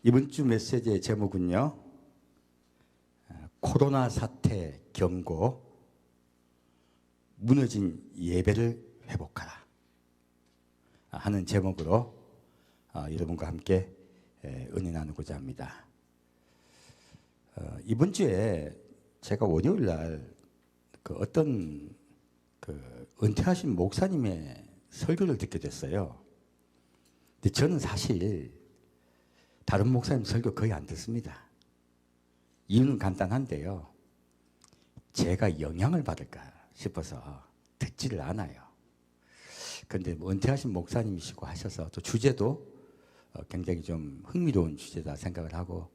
이번 주 메시지의 제목은요, 코로나 사태 경고, 무너진 예배를 회복하라 하는 제목으로 여러분과 함께 은혜 나누고자 합니다. 이번 주에 제가 월요일 날 어떤 은퇴하신 목사님의 설교를 듣게 됐어요. 근데 저는 사실 다른 목사님 설교 거의 안 듣습니다. 이유는 간단한데요, 제가 영향을 받을까 싶어서 듣지를 않아요. 그런데 은퇴하신 목사님이시고 하셔서 또 주제도 굉장히 좀 흥미로운 주제다 생각을 하고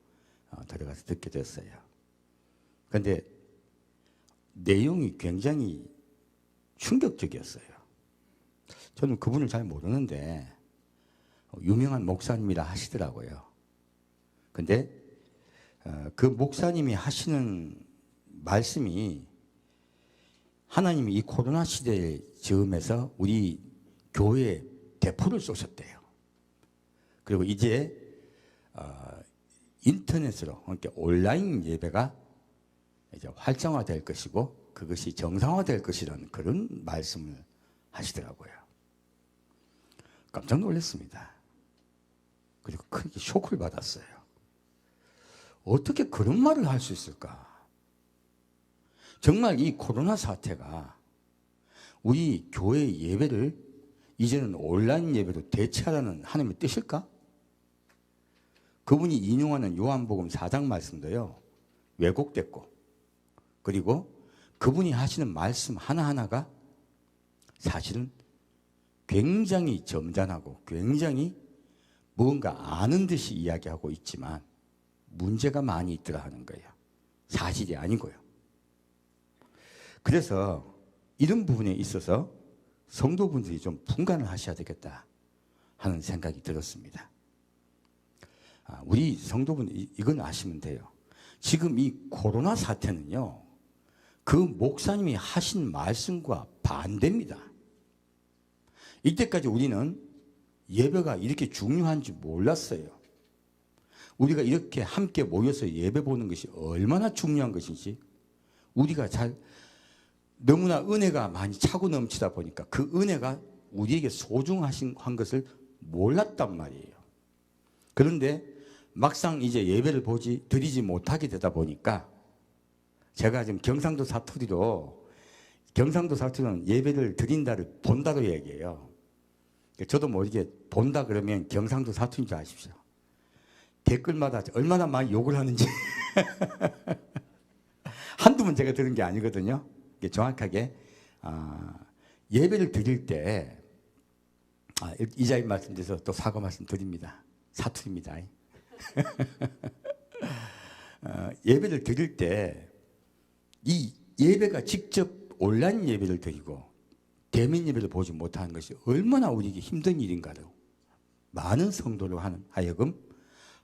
들어가서 듣게 됐어요. 그런데 내용이 굉장히 충격적이었어요. 저는 그분을 잘 모르는데 유명한 목사님이라 하시더라고요. 근데 그 목사님이 하시는 말씀이 하나님이 이 코로나 시대의 즈음에서 우리 교회에 대포를 쏘셨대요. 그리고 이제 인터넷으로, 그러니까 온라인 예배가 이제 활성화될 것이고 그것이 정상화될 것이라는 그런 말씀을 하시더라고요. 깜짝 놀랐습니다. 그리고 크게 쇼크를 받았어요. 어떻게 그런 말을 할 수 있을까? 정말 이 코로나 사태가 우리 교회 예배를 이제는 온라인 예배로 대체하라는 하나님의 뜻일까? 그분이 인용하는 요한복음 4장 말씀도요, 왜곡됐고, 그리고 그분이 하시는 말씀 하나하나가 사실은 굉장히 점잖하고 굉장히 뭔가 아는 듯이 이야기하고 있지만 문제가 많이 있더라 하는 거예요. 사실이 아니고요. 그래서 이런 부분에 있어서 성도분들이 좀 분간을 하셔야 되겠다 하는 생각이 들었습니다. 우리 성도분들 이건 아시면 돼요. 지금 이 코로나 사태는요, 그 목사님이 하신 말씀과 반대입니다. 이때까지 우리는 예배가 이렇게 중요한지 몰랐어요. 우리가 이렇게 함께 모여서 예배 보는 것이 얼마나 중요한 것인지, 우리가 너무나 은혜가 많이 차고 넘치다 보니까 그 은혜가 우리에게 소중한 것을 몰랐단 말이에요. 그런데 막상 이제 예배를 드리지 못하게 되다 보니까, 제가 지금 경상도 사투리는 예배를 드린다를 본다로 얘기해요. 저도 모르게 본다 그러면 경상도 사투리인 줄 아십시오. 댓글마다 얼마나 많이 욕을 하는지 한두 번 제가 들은 게 아니거든요. 정확하게 예배를 드릴 때 이 자리 말씀드려서 또 사과 말씀 드립니다. 사투리입니다. 예배를 드릴 때 이 예배가 직접 온라인 예배를 드리고 대면 예배를 보지 못하는 것이 얼마나 우리에게 힘든 일인가를 많은 성도로 하여금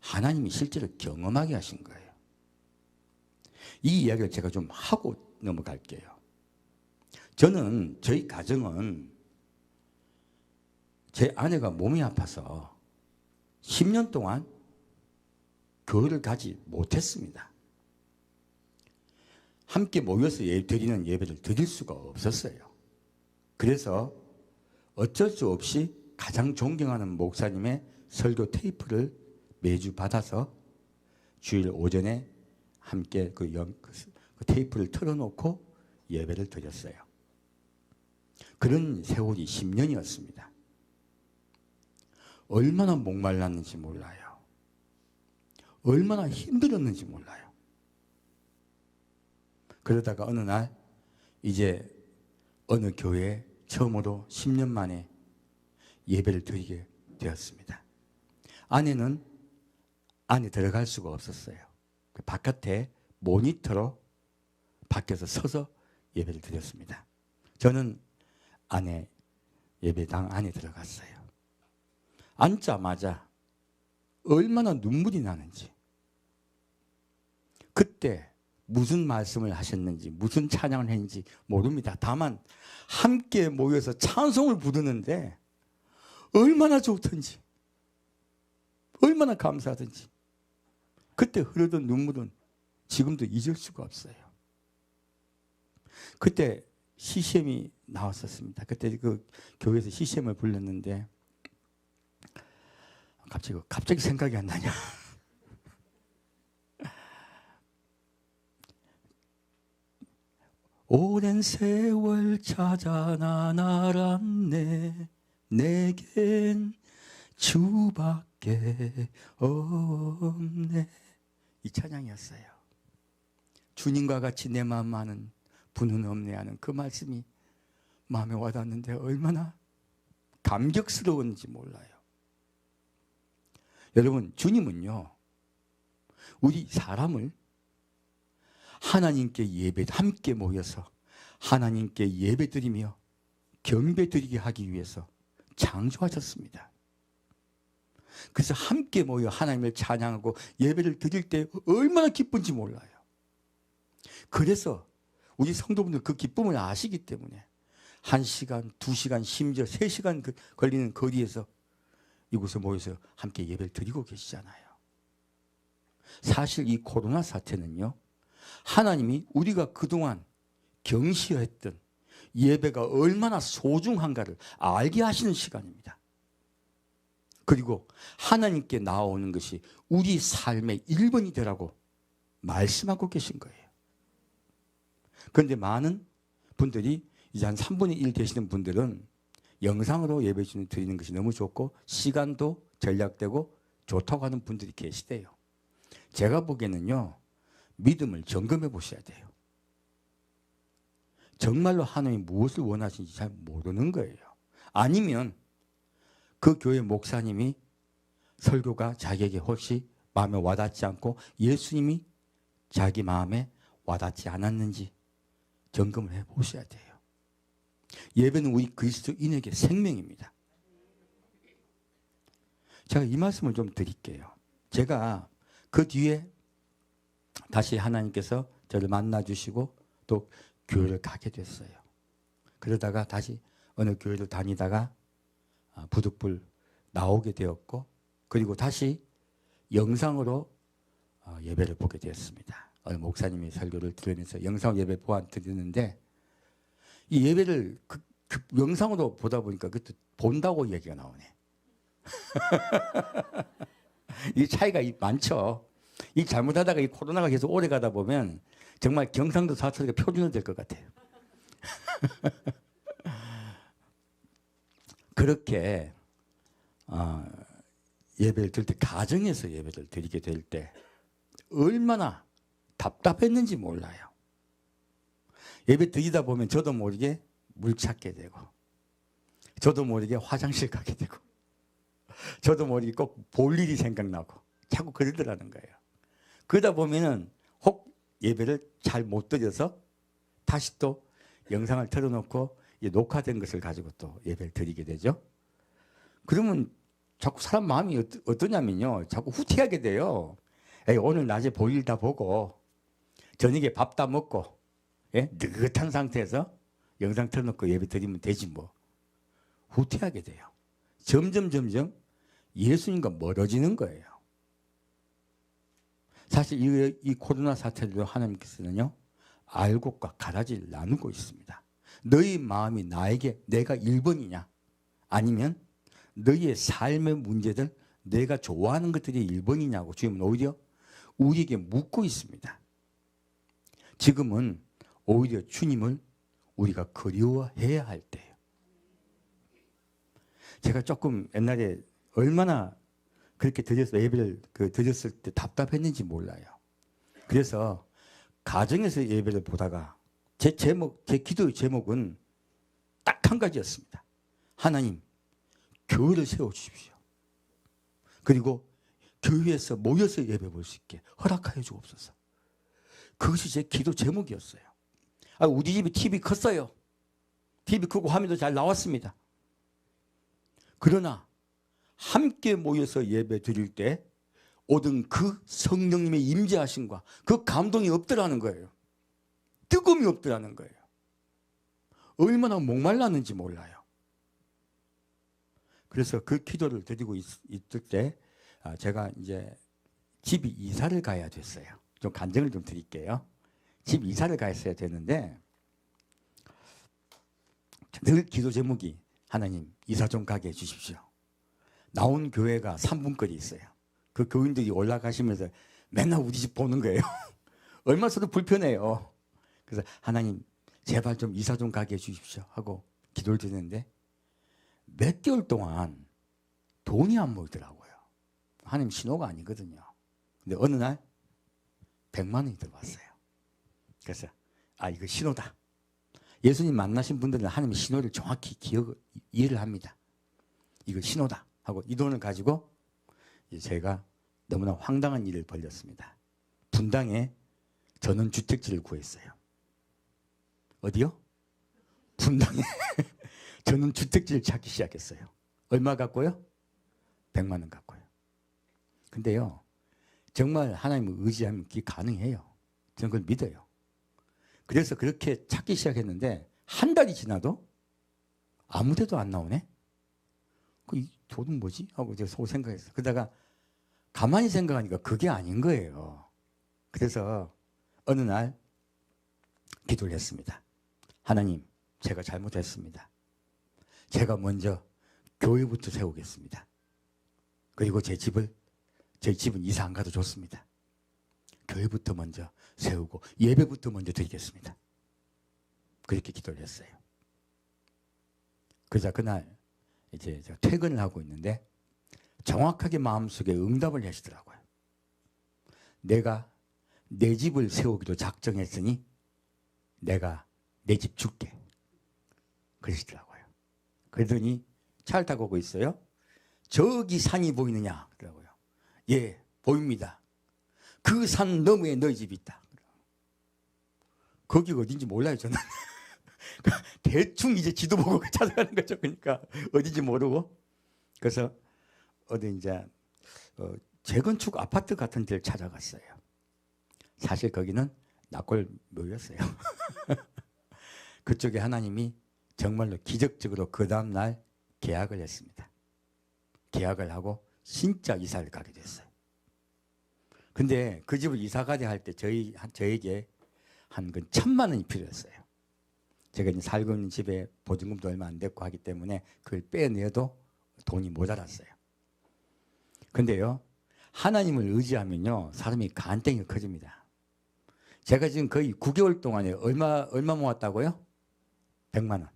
하나님이 실제로 경험하게 하신 거예요. 이 이야기를 제가 좀 하고 넘어갈게요. 저희 가정은 제 아내가 몸이 아파서 10년 동안 교회를 가지 못했습니다. 함께 모여서 드리는 예배를 드릴 수가 없었어요. 그래서 어쩔 수 없이 가장 존경하는 목사님의 설교 테이프를 매주 받아서 주일 오전에 함께 그 테이프를 틀어놓고 예배를 드렸어요. 그런 세월이 10년이었습니다. 얼마나 목말랐는지 몰라요. 얼마나 힘들었는지 몰라요. 그러다가 어느 날 이제 어느 교회에 처음으로 10년 만에 예배를 드리게 되었습니다. 아내는 안에 들어갈 수가 없었어요. 바깥에 모니터로 밖에서 서서 예배를 드렸습니다. 저는 아내 예배당 안에 들어갔어요. 앉자마자 얼마나 눈물이 나는지, 그때 무슨 말씀을 하셨는지, 무슨 찬양을 했는지 모릅니다. 다만 함께 모여서 찬송을 부르는데 얼마나 좋던지, 얼마나 감사하던지 그때 흐르던 눈물은 지금도 잊을 수가 없어요. 그때 CCM이 나왔었습니다. 그때 그 교회에서 CCM을 불렀는데 갑자기 생각이 안 나냐. 오랜 세월 찾아 나날았네 내겐 주밖에 없네. 이 찬양이었어요. 주님과 같이 내 마음 아는 분은 없네 하는 그 말씀이 마음에 와닿는데 얼마나 감격스러운지 몰라요. 여러분, 주님은요, 우리 사람을 하나님께 함께 모여서 하나님께 예배드리며 경배드리게 하기 위해서 창조하셨습니다. 그래서 함께 모여 하나님을 찬양하고 예배를 드릴 때 얼마나 기쁜지 몰라요. 그래서 우리 성도분들 그 기쁨을 아시기 때문에 1시간, 2시간, 심지어 3시간 걸리는 거리에서 이곳에 모여서 함께 예배를 드리고 계시잖아요. 사실 이 코로나 사태는요, 하나님이 우리가 그동안 경시했던 예배가 얼마나 소중한가를 알게 하시는 시간입니다. 그리고 하나님께 나오는 것이 우리 삶의 1번이 되라고 말씀하고 계신 거예요. 그런데 많은 분들이 이제 한 3분의 1 되시는 분들은 영상으로 예배 드리는 것이 너무 좋고 시간도 절약되고 좋다고 하는 분들이 계시대요. 제가 보기에는요, 믿음을 점검해 보셔야 돼요. 정말로 하나님이 무엇을 원하시는지 잘 모르는 거예요. 아니면 그 교회 목사님이 설교가 자기에게 혹시 마음에 와닿지 않고 예수님이 자기 마음에 와닿지 않았는지 점검을 해 보셔야 돼요. 예배는 우리 그리스도인에게 생명입니다. 제가 이 말씀을 좀 드릴게요. 제가 그 뒤에 다시 하나님께서 저를 만나주시고 또 교회를 가게 됐어요. 그러다가 다시 어느 교회를 다니다가 부득불 나오게 되었고, 그리고 다시 영상으로 예배를 보게 되었습니다. 어느 목사님이 설교를 들으면서 영상 예배 보아드리는데, 이 예배를 그 영상으로 보다 보니까 그것도 본다고 얘기가 나오네. 이 차이가 많죠. 이 잘못하다가 이 코로나가 계속 오래 가다 보면 정말 경상도 사투리가 표준화 될 것 같아요. 그렇게 예배를 드릴 때, 가정에서 예배를 드리게 될 때 얼마나 답답했는지 몰라요. 예배 드리다 보면 저도 모르게 물 찾게 되고, 저도 모르게 화장실 가게 되고, 저도 모르게 꼭 볼 일이 생각나고 자꾸 그러더라는 거예요. 그러다 보면은 혹 예배를 잘 못 드려서 다시 또 영상을 틀어놓고 녹화된 것을 가지고 또 예배를 드리게 되죠. 그러면 자꾸 사람 마음이 어떠냐면요, 자꾸 후퇴하게 돼요. 에이, 오늘 낮에 볼일 다 보고 저녁에 밥 다 먹고, 예? 느긋한 상태에서 영상 틀어놓고 예배 드리면 되지 뭐. 후퇴하게 돼요. 점점 예수님과 멀어지는 거예요. 사실 이 코로나 사태도 하나님께서는요, 알곡과 가라지를 나누고 있습니다. 너희 마음이 내가 1번이냐, 아니면 너희의 삶의 문제들, 내가 좋아하는 것들이 1번이냐고 주님은 오히려 우리에게 묻고 있습니다. 지금은 오히려 주님을 우리가 그리워해야 할 때예요. 제가 조금 옛날에 얼마나 그렇게 예배를 드렸을 때 답답했는지 몰라요. 그래서 가정에서 예배를 보다가 제 기도의 제목은 딱 한 가지였습니다. 하나님, 교회를 세워주십시오. 그리고 교회에서 모여서 예배 볼 수 있게 허락하여 주옵소서. 그것이 제 기도 제목이었어요. 우리 집에 TV 컸어요. TV 크고 화면도 잘 나왔습니다. 그러나 함께 모여서 예배 드릴 때 오던 그 성령님의 임재하심과 그 감동이 없더라는 거예요. 뜨거움이 없더라는 거예요. 얼마나 목말랐는지 몰라요. 그래서 그 기도를 드리고 있을 때 제가 이제 집 이사를 가야 됐어요. 좀 간증을 좀 드릴게요. 집 이사를 갔어야 되는데 늘 기도 제목이 하나님 이사 좀 가게 해주십시오. 나온 교회가 3분 거리 있어요. 그 교인들이 올라가시면서 맨날 우리 집 보는 거예요. 얼마나 서로 불편해요. 그래서 하나님 제발 좀 이사 좀 가게 해주십시오 하고 기도를 드렸는데 몇 개월 동안 돈이 안 모이더라고요. 하나님 신호가 아니거든요. 근데 어느 날 100만 원이 들어왔어요. 그래서 이거 신호다. 예수님 만나신 분들은 하나님의 신호를 정확히 이해를 합니다. 이거 신호다 하고 이 돈을 가지고 제가 너무나 황당한 일을 벌였습니다. 분당에 전원주택지를 구했어요. 어디요? 분당에 전원주택지를 찾기 시작했어요. 얼마 갖고요? 100만 원 갖고요. 근데요, 정말 하나님을 의지하면 그게 가능해요. 저는 그걸 믿어요. 그래서 그렇게 찾기 시작했는데 한 달이 지나도 아무 데도 안 나오네? 이 돈은 뭐지? 하고 제가 속 생각했어요. 그러다가 가만히 생각하니까 그게 아닌 거예요. 그래서 어느 날 기도를 했습니다. 하나님, 제가 잘못했습니다. 제가 먼저 교회부터 세우겠습니다. 그리고 저희 집은 이사 안 가도 좋습니다. 교회부터 먼저 세우고 예배부터 먼저 드리겠습니다. 그렇게 기도를 했어요. 그러자 그날 이제 제가 퇴근을 하고 있는데 정확하게 마음속에 응답을 하시더라고요. 내가 내 집을 세우기로 작정했으니 내가 내 집 줄게. 그러시더라고요. 그러더니 차를 타고 오고 있어요. 저기 산이 보이느냐? 그러더라고요. 예, 보입니다. 그 산 너머에 너희 집이 있다. 거기가 어딘지 몰라요, 저는. 대충 이제 지도 보고 찾아가는 거죠. 그러니까 어딘지 모르고. 그래서 어디 이제 재건축 아파트 같은 데를 찾아갔어요. 사실 거기는 납골묘였어요. 그쪽에 하나님이 정말로 기적적으로 그 다음날 계약을 했습니다. 계약을 하고 진짜 이사를 가게 됐어요. 근데 그 집을 이사 가야 할 때 저에게 한 1,000만 원이 필요했어요. 제가 이제 살고 있는 집에 보증금도 얼마 안 됐고 하기 때문에 그걸 빼내도 돈이 모자랐어요. 근데요, 하나님을 의지하면요, 사람이 간땡이가 커집니다. 제가 지금 거의 9개월 동안에 얼마 모았다고요? 100만 원.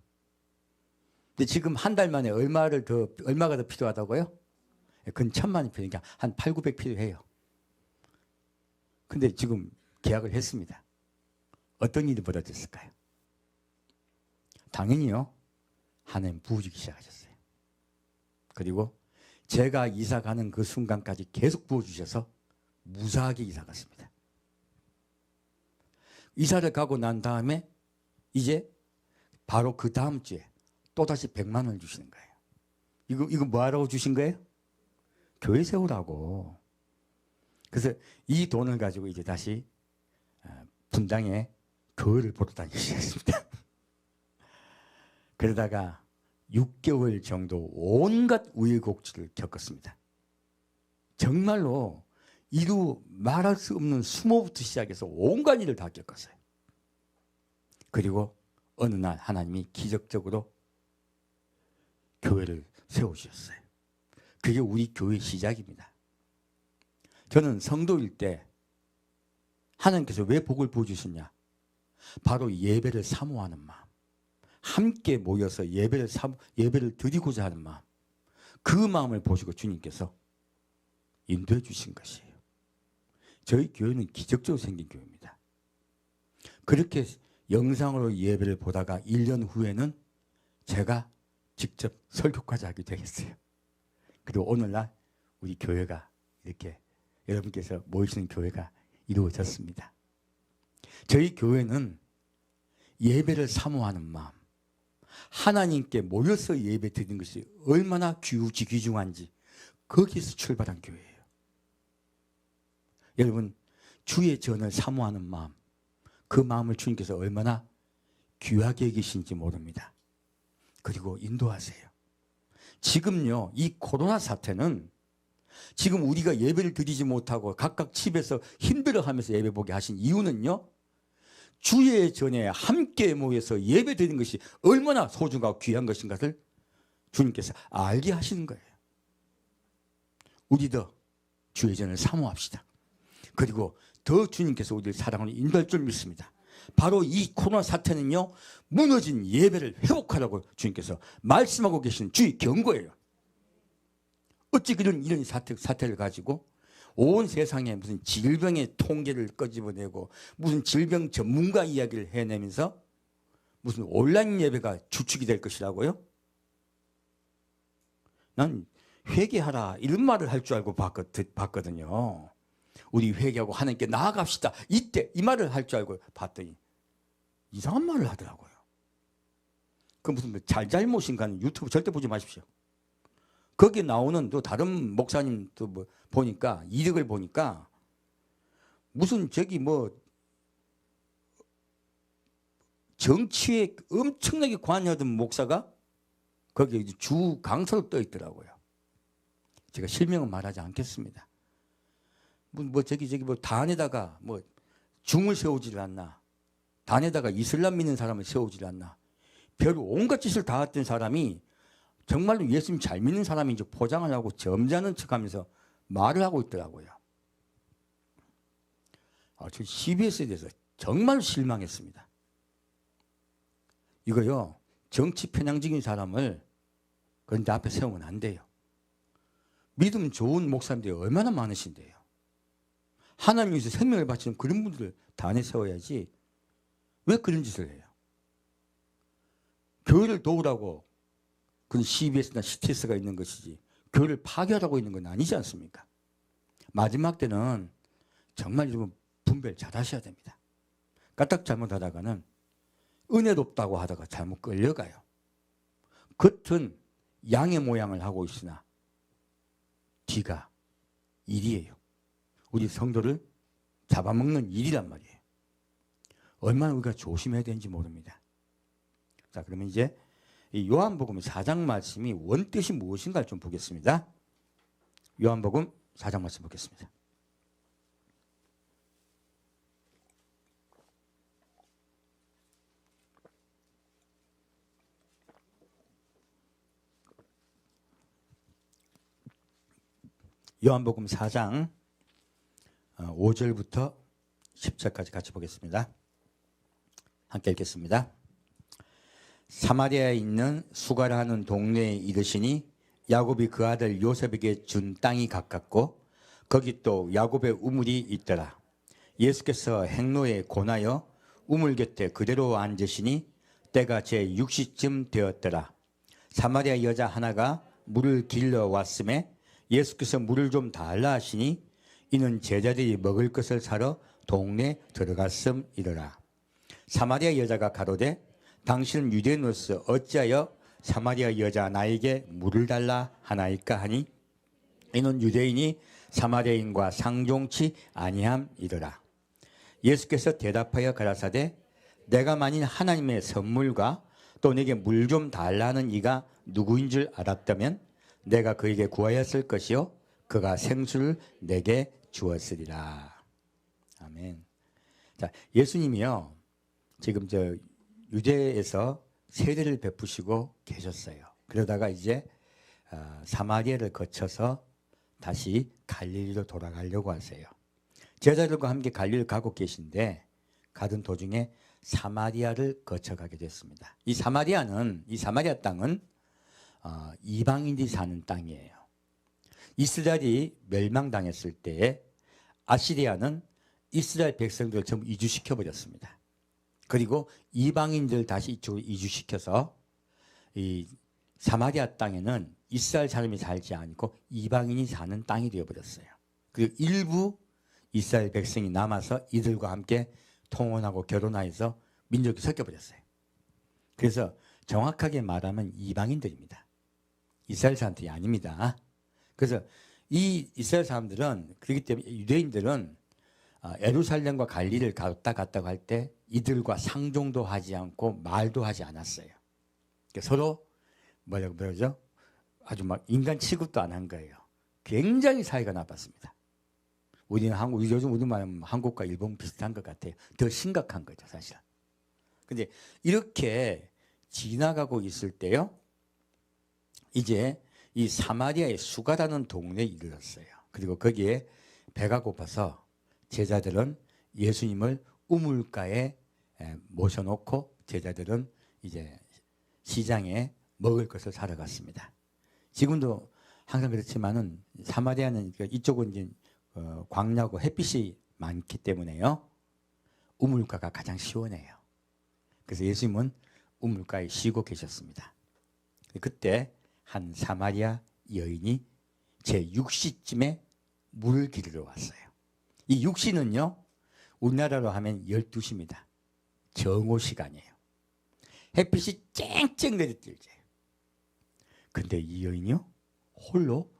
근데 지금 한 달 만에 얼마가 더 필요하다고요? 그건 1,000만 원이 필요하니까 한 8, 900 필요해요. 근데 지금 계약을 했습니다. 어떤 일이 벌어졌을까요? 당연히요, 하나님 부어주기 시작하셨어요. 그리고 제가 이사 가는 그 순간까지 계속 부어주셔서 무사하게 이사 갔습니다. 이사를 가고 난 다음에 이제 바로 그 다음 주에 또다시 100만 원을 주시는 거예요. 이거 뭐 하라고 주신 거예요? 교회 세우라고. 그래서 이 돈을 가지고 이제 다시 분당에 교회를 보러 다니기 시작했습니다. 그러다가 6개월 정도 온갖 우여곡절을 겪었습니다. 정말로 이루 말할 수 없는 수모부터 시작해서 온갖 일을 다 겪었어요. 그리고 어느 날 하나님이 기적적으로 교회를 세우셨어요. 그게 우리 교회 시작입니다. 저는 성도일 때 하나님께서 왜 복을 부어주셨냐? 바로 예배를 사모하는 마음, 함께 모여서 예배를 드리고자 하는 마음, 그 마음을 보시고 주님께서 인도해 주신 것이에요. 저희 교회는 기적적으로 생긴 교회입니다. 그렇게 영상으로 예배를 보다가 1년 후에는 제가 직접 설교까지 하게 되겠어요. 그리고 오늘날 우리 교회가 이렇게 여러분께서 모이시는 교회가 이루어졌습니다. 저희 교회는 예배를 사모하는 마음, 하나님께 모여서 예배 드리는 것이 얼마나 귀중한지 거기서 출발한 교회예요. 여러분, 주의 전을 사모하는 마음, 그 마음을 주님께서 얼마나 귀하게 여기신지 모릅니다. 그리고 인도하세요. 지금요, 이 코로나 사태는 지금 우리가 예배를 드리지 못하고 각각 집에서 힘들어하면서 예배 보게 하신 이유는요, 주의 전에 함께 모여서 예배 드리는 것이 얼마나 소중하고 귀한 것인가를 주님께서 알게 하시는 거예요. 우리도 주의 전을 사모합시다. 그리고 더 주님께서 우리를 사랑으로 인도할 줄 믿습니다. 바로 이 코로나 사태는요, 무너진 예배를 회복하라고 주님께서 말씀하고 계시는 주의 경고예요. 어찌 이런 사태를 가지고 온 세상에 무슨 질병의 통계를 끄집어내고 무슨 질병 전문가 이야기를 해내면서 무슨 온라인 예배가 주축이 될 것이라고요? 난 회개하라 이런 말을 할 줄 알고 봤거든요. 우리 회개하고 하나님께 나아갑시다. 이때 이 말을 할 줄 알고 봤더니 이상한 말을 하더라고요. 그 무슨 잘못인가는 유튜브 절대 보지 마십시오. 거기에 나오는 또 다른 목사님 또 뭐 보니까 이력을 보니까 무슨 저기 뭐 정치에 엄청나게 관여하던 목사가 거기에 주 강사로 떠 있더라고요. 제가 실명은 말하지 않겠습니다. 뭐 저기 뭐 단에다가 뭐 중을 세우질 않나, 단에다가 이슬람 믿는 사람을 세우질 않나, 별 온갖 짓을 다 했던 사람이 정말로 예수님 잘 믿는 사람이 이제 포장을 하고 점잖은 척하면서 말을 하고 있더라고요. 저 CBS에 대해서 정말 실망했습니다. 이거요, 정치 편향적인 사람을 그런데 앞에 세우면 안 돼요. 믿음 좋은 목사님들이 얼마나 많으신데요. 하나님 위해서 생명을 바치는 그런 분들을 단에 세워야지 왜 그런 짓을 해요? 교회를 도우라고 그건 CBS나 CTS가 있는 것이지 교회를 파괴하라고 있는 건 아니지 않습니까? 마지막 때는 정말 여러분 분별 잘 하셔야 됩니다. 까딱 잘못하다가는 은혜롭다고 하다가 잘못 끌려가요. 겉은 양의 모양을 하고 있으나 뒤가 일이에요. 우리 성도를 잡아먹는 일이란 말이에요. 얼마나 우리가 조심해야 되는지 모릅니다. 자, 그러면 이제 이 요한복음 4장 말씀이 원뜻이 무엇인가 좀 보겠습니다. 요한복음 4장 말씀 보겠습니다. 요한복음 4장 5절부터 10절까지 같이 보겠습니다. 함께 읽겠습니다. 사마리아에 있는 수가라 하는 동네에 이르시니 야곱이 그 아들 요셉에게 준 땅이 가깝고 거기 또 야곱의 우물이 있더라. 예수께서 행로에 고나여 우물 곁에 그대로 앉으시니 때가 제6시쯤 되었더라. 사마리아 여자 하나가 물을 길러 왔음에 예수께서 물을 좀 달라 하시니 이는 제자들이 먹을 것을 사러 동네에 들어갔음이더라. 사마리아 여자가 가로되 당신은 유대인으로서 어찌하여 사마리아 여자 나에게 물을 달라 하나이까 하니 이는 유대인이 사마리아인과 상종치 아니함이더라. 예수께서 대답하여 가라사대 내가 만일 하나님의 선물과 또 내게 물 좀 달라는 이가 누구인 줄 알았다면 내가 그에게 구하였을 것이요 그가 생수를 내게 주었으리라. 아멘. 자, 예수님이요 지금 저 유대에서 세례를 베푸시고 계셨어요. 그러다가 이제 사마리아를 거쳐서 다시 갈릴리로 돌아가려고 하세요. 제자들과 함께 갈릴리를 가고 계신데 가던 도중에 사마리아를 거쳐가게 됐습니다. 이 사마리아 땅은 이방인들이 사는 땅이에요. 이스라엘이 멸망당했을 때에 아시리아는 이스라엘 백성들을 전부 이주시켜 버렸습니다. 그리고 이방인들 다시 이쪽으로 이주시켜서 이 사마리아 땅에는 이스라엘 사람이 살지 않고 이방인이 사는 땅이 되어버렸어요. 그리고 일부 이스라엘 백성이 남아서 이들과 함께 통혼하고 결혼하여서 민족이 섞여버렸어요. 그래서 정확하게 말하면 이방인들입니다. 이스라엘 사람들이 아닙니다. 그래서 이 이스라엘 사람들은 그렇기 때문에 유대인들은 예루살렘과 갈릴리를 갔다 갔다고 할 때 이들과 상종도 하지 않고 말도 하지 않았어요. 그러니까 서로 뭐라고 그러죠? 아주 막 인간 취급도 안 한 거예요. 굉장히 사이가 나빴습니다. 우리는 요즘 우리 말하면 한국과 일본 비슷한 것 같아요. 더 심각한 거죠, 사실. 근데 이렇게 지나가고 있을 때요, 이제 이 사마리아의 수가라는 동네에 이르렀어요. 그리고 거기에 배가 고파서 제자들은 예수님을 우물가에 모셔놓고 제자들은 이제 시장에 먹을 것을 사러 갔습니다. 지금도 항상 그렇지만은 사마리아는 이쪽은 이제 광야고 햇빛이 많기 때문에요. 우물가가 가장 시원해요. 그래서 예수님은 우물가에 쉬고 계셨습니다. 그때 한 사마리아 여인이 제6시쯤에 물을 기르러 왔어요. 이 6시는요, 우리나라로 하면 12시입니다. 정오 시간이에요. 햇빛이 쨍쨍 내리쬐죠. 근데 이 여인이요, 홀로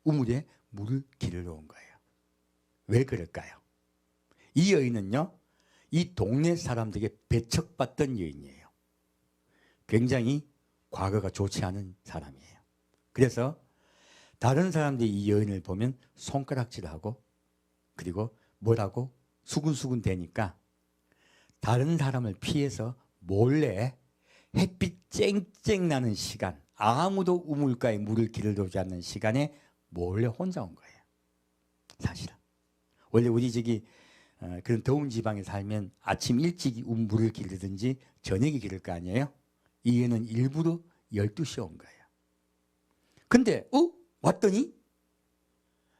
우물에 물을 기르러 온 거예요. 왜 그럴까요? 이 여인은요, 이 동네 사람들에게 배척받던 여인이에요. 굉장히 과거가 좋지 않은 사람이에요. 그래서 다른 사람들이 이 여인을 보면 손가락질하고, 그리고 뭐라고 수근수근 대니까 다른 사람을 피해서 몰래 햇빛 쨍쨍 나는 시간, 아무도 우물가에 물을 기르러 오지 않는 시간에 몰래 혼자 온 거예요. 사실은 원래 우리 그런 더운 지방에 살면 아침 일찍 물을 기르든지 저녁에 기를 거 아니에요? 이 애는 일부러 12시에 온 거예요. 근데 왔더니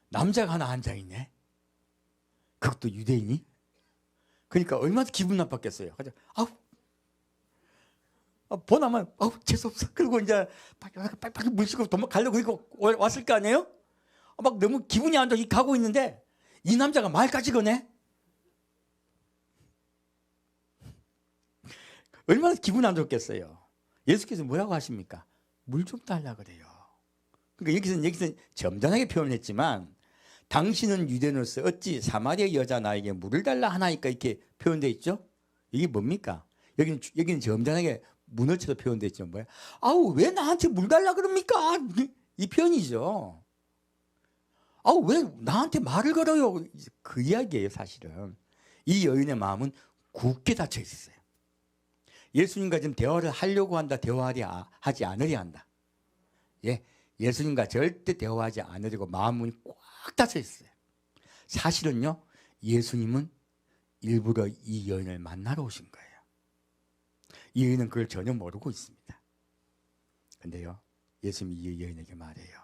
남자가 하나 앉아있네. 그것도 유대인이. 그러니까 얼마나 기분 나빴겠어요. 그래서 보나만 재수없어. 그리고 이제 빨리 물 씻고 도망가려고 이거 왔을 거 아니에요? 막 너무 기분이 안 좋게 가고 있는데 이 남자가 말까지 거네. 얼마나 기분 안 좋겠어요. 예수께서 뭐라고 하십니까? 물 좀 달라 그래요. 그러니까 여기서는 점잖하게 표현했지만 당신은 유대인으로서 어찌 사마리아 여자 나에게 물을 달라 하나이까 이렇게 표현되어 있죠? 이게 뭡니까? 여기는 점잖하게 문어처럼 표현되어 있죠. 뭐야? 왜 나한테 물 달라 그럽니까? 이 표현이죠. 왜 나한테 말을 걸어요? 그 이야기예요, 사실은. 이 여인의 마음은 굳게 닫혀 있었어요. 예수님과 지금 대화를 하려고 한다, 대화하지 않으려 한다. 예수님과 절대 대화하지 않으려고 마음문이 꽉 닫혀 있어요. 사실은요, 예수님은 일부러 이 여인을 만나러 오신 거예요. 이 여인은 그걸 전혀 모르고 있습니다. 근데요, 예수님이 이 여인에게 말해요.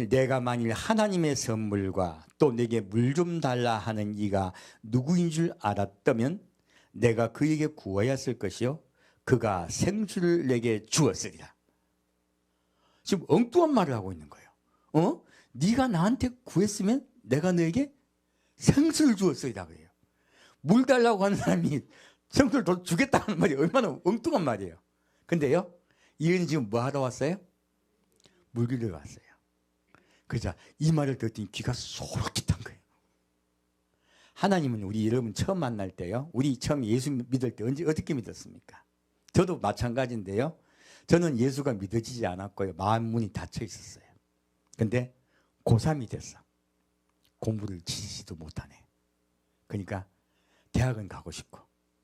내가 만일 하나님의 선물과 또 내게 물 좀 달라 하는 이가 누구인 줄 알았다면 내가 그에게 구하였을 것이요 그가 생수를 내게 주었으리라. 지금 엉뚱한 말을 하고 있는 거예요. 네가 나한테 구했으면 내가 너에게 생수를 주었으리라 그래요. 물 달라고 하는 사람이 생수를 주겠다는 말이 얼마나 엉뚱한 말이에요. 근데요, 이 여인이 지금 뭐 하러 왔어요? 물 기르러 왔어요. 그러자 이 말을 듣더니 귀가 소름끼탄 거예요. 하나님은 우리 여러분 처음 만날 때요, 우리 처음 예수 믿을 때 어떻게 믿었습니까? 저도 마찬가지인데요, 저는 예수가 믿어지지 않았고요, 마음 문이 닫혀 있었어요. 근데 고3이 됐어. 공부를 지지도 못하네. 그러니까 대학은 가고 싶고,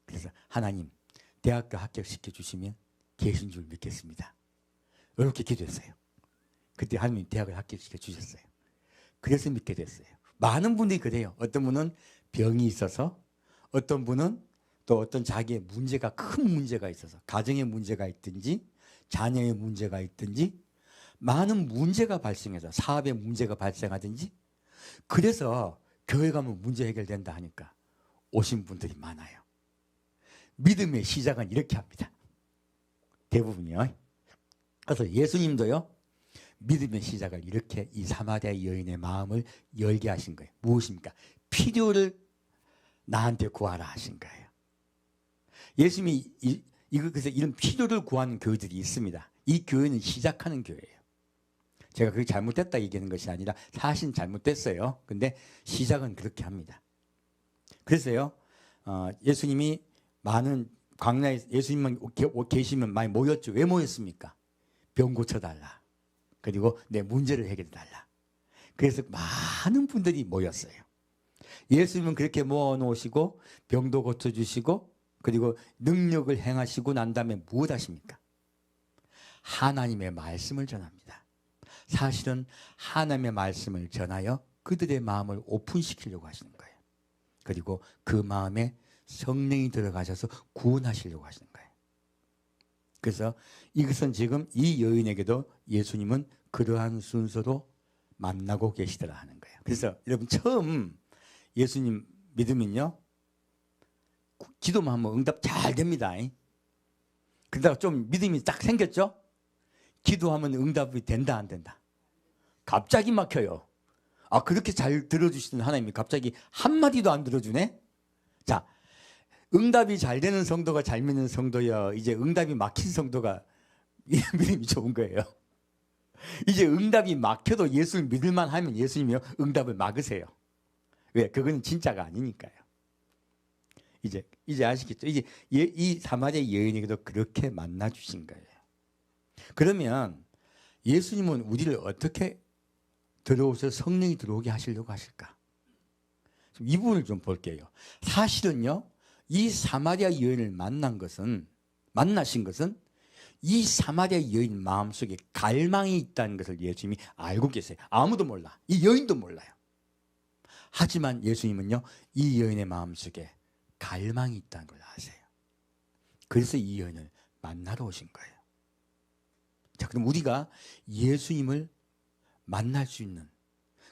그래서 하나님 대학도 합격시켜 주시면 계신 줄 믿겠습니다. 이렇게 기도했어요. 그때 하나님이 대학을 합격시켜 주셨어요. 그래서 믿게 됐어요. 많은 분들이 그래요. 어떤 분은 병이 있어서, 어떤 분은 또 어떤 자기의 큰 문제가 있어서, 가정의 문제가 있든지 자녀의 문제가 있든지 많은 문제가 발생해서, 사업에 문제가 발생하든지, 그래서 교회 가면 문제 해결된다 하니까 오신 분들이 많아요. 믿음의 시작은 이렇게 합니다. 대부분이요. 그래서 예수님도요, 믿음의 시작을 이렇게 이 사마리아 여인의 마음을 열게 하신 거예요. 무엇입니까? 필요를 나한테 구하라 하신 거예요. 예수님이 그래서 이런 필요를 구하는 교회들이 있습니다. 이 교회는 시작하는 교회예요. 제가 그게 잘못됐다 얘기하는 것이 아니라 사실 잘못됐어요. 근데 시작은 그렇게 합니다. 그래서요, 예수님이 많은 광야에 예수님만 계시면 많이 모였죠. 왜 모였습니까? 병 고쳐달라. 그리고 내 문제를 해결해 달라. 그래서 많은 분들이 모였어요. 예수님은 그렇게 모아놓으시고 병도 고쳐주시고 그리고 능력을 행하시고 난 다음에 무엇 하십니까? 하나님의 말씀을 전합니다. 사실은 하나님의 말씀을 전하여 그들의 마음을 오픈시키려고 하시는 거예요. 그리고 그 마음에 성령이 들어가셔서 구원하시려고 하시는 거예요. 그래서 이것은 지금 이 여인에게도 예수님은 그러한 순서로 만나고 계시더라 하는 거예요. 그래서 여러분 처음 예수님 믿으면요, 기도만 하면 응답 잘 됩니다. 그러다가 좀 믿음이 딱 생겼죠? 기도하면 응답이 된다 안 된다? 갑자기 막혀요. 아, 그렇게 잘 들어주시는 하나님이 갑자기 한마디도 안 들어주네? 자, 응답이 잘 되는 성도가 잘 믿는 성도여, 이제 응답이 막힌 성도가 믿음이 좋은 거예요. 이제 응답이 막혀도 예수를 믿을만 하면 예수님이요 응답을 막으세요. 왜? 그거는 진짜가 아니니까요. 이제 아시겠죠? 이제 이 사마리아 여인에게도 그렇게 만나 주신 거예요. 그러면 예수님은 우리를 어떻게 들어오셔서 성령이 들어오게 하시려고 하실까? 이 부분을 좀 볼게요. 사실은요, 이 사마리아 여인을 만나신 것은 이 사마리아 여인 마음속에 갈망이 있다는 것을 예수님이 알고 계세요. 아무도 몰라. 이 여인도 몰라요. 하지만 예수님은요, 이 여인의 마음속에 갈망이 있다는 걸 아세요. 그래서 이 여인을 만나러 오신 거예요. 자, 그럼 우리가 예수님을 만날 수 있는,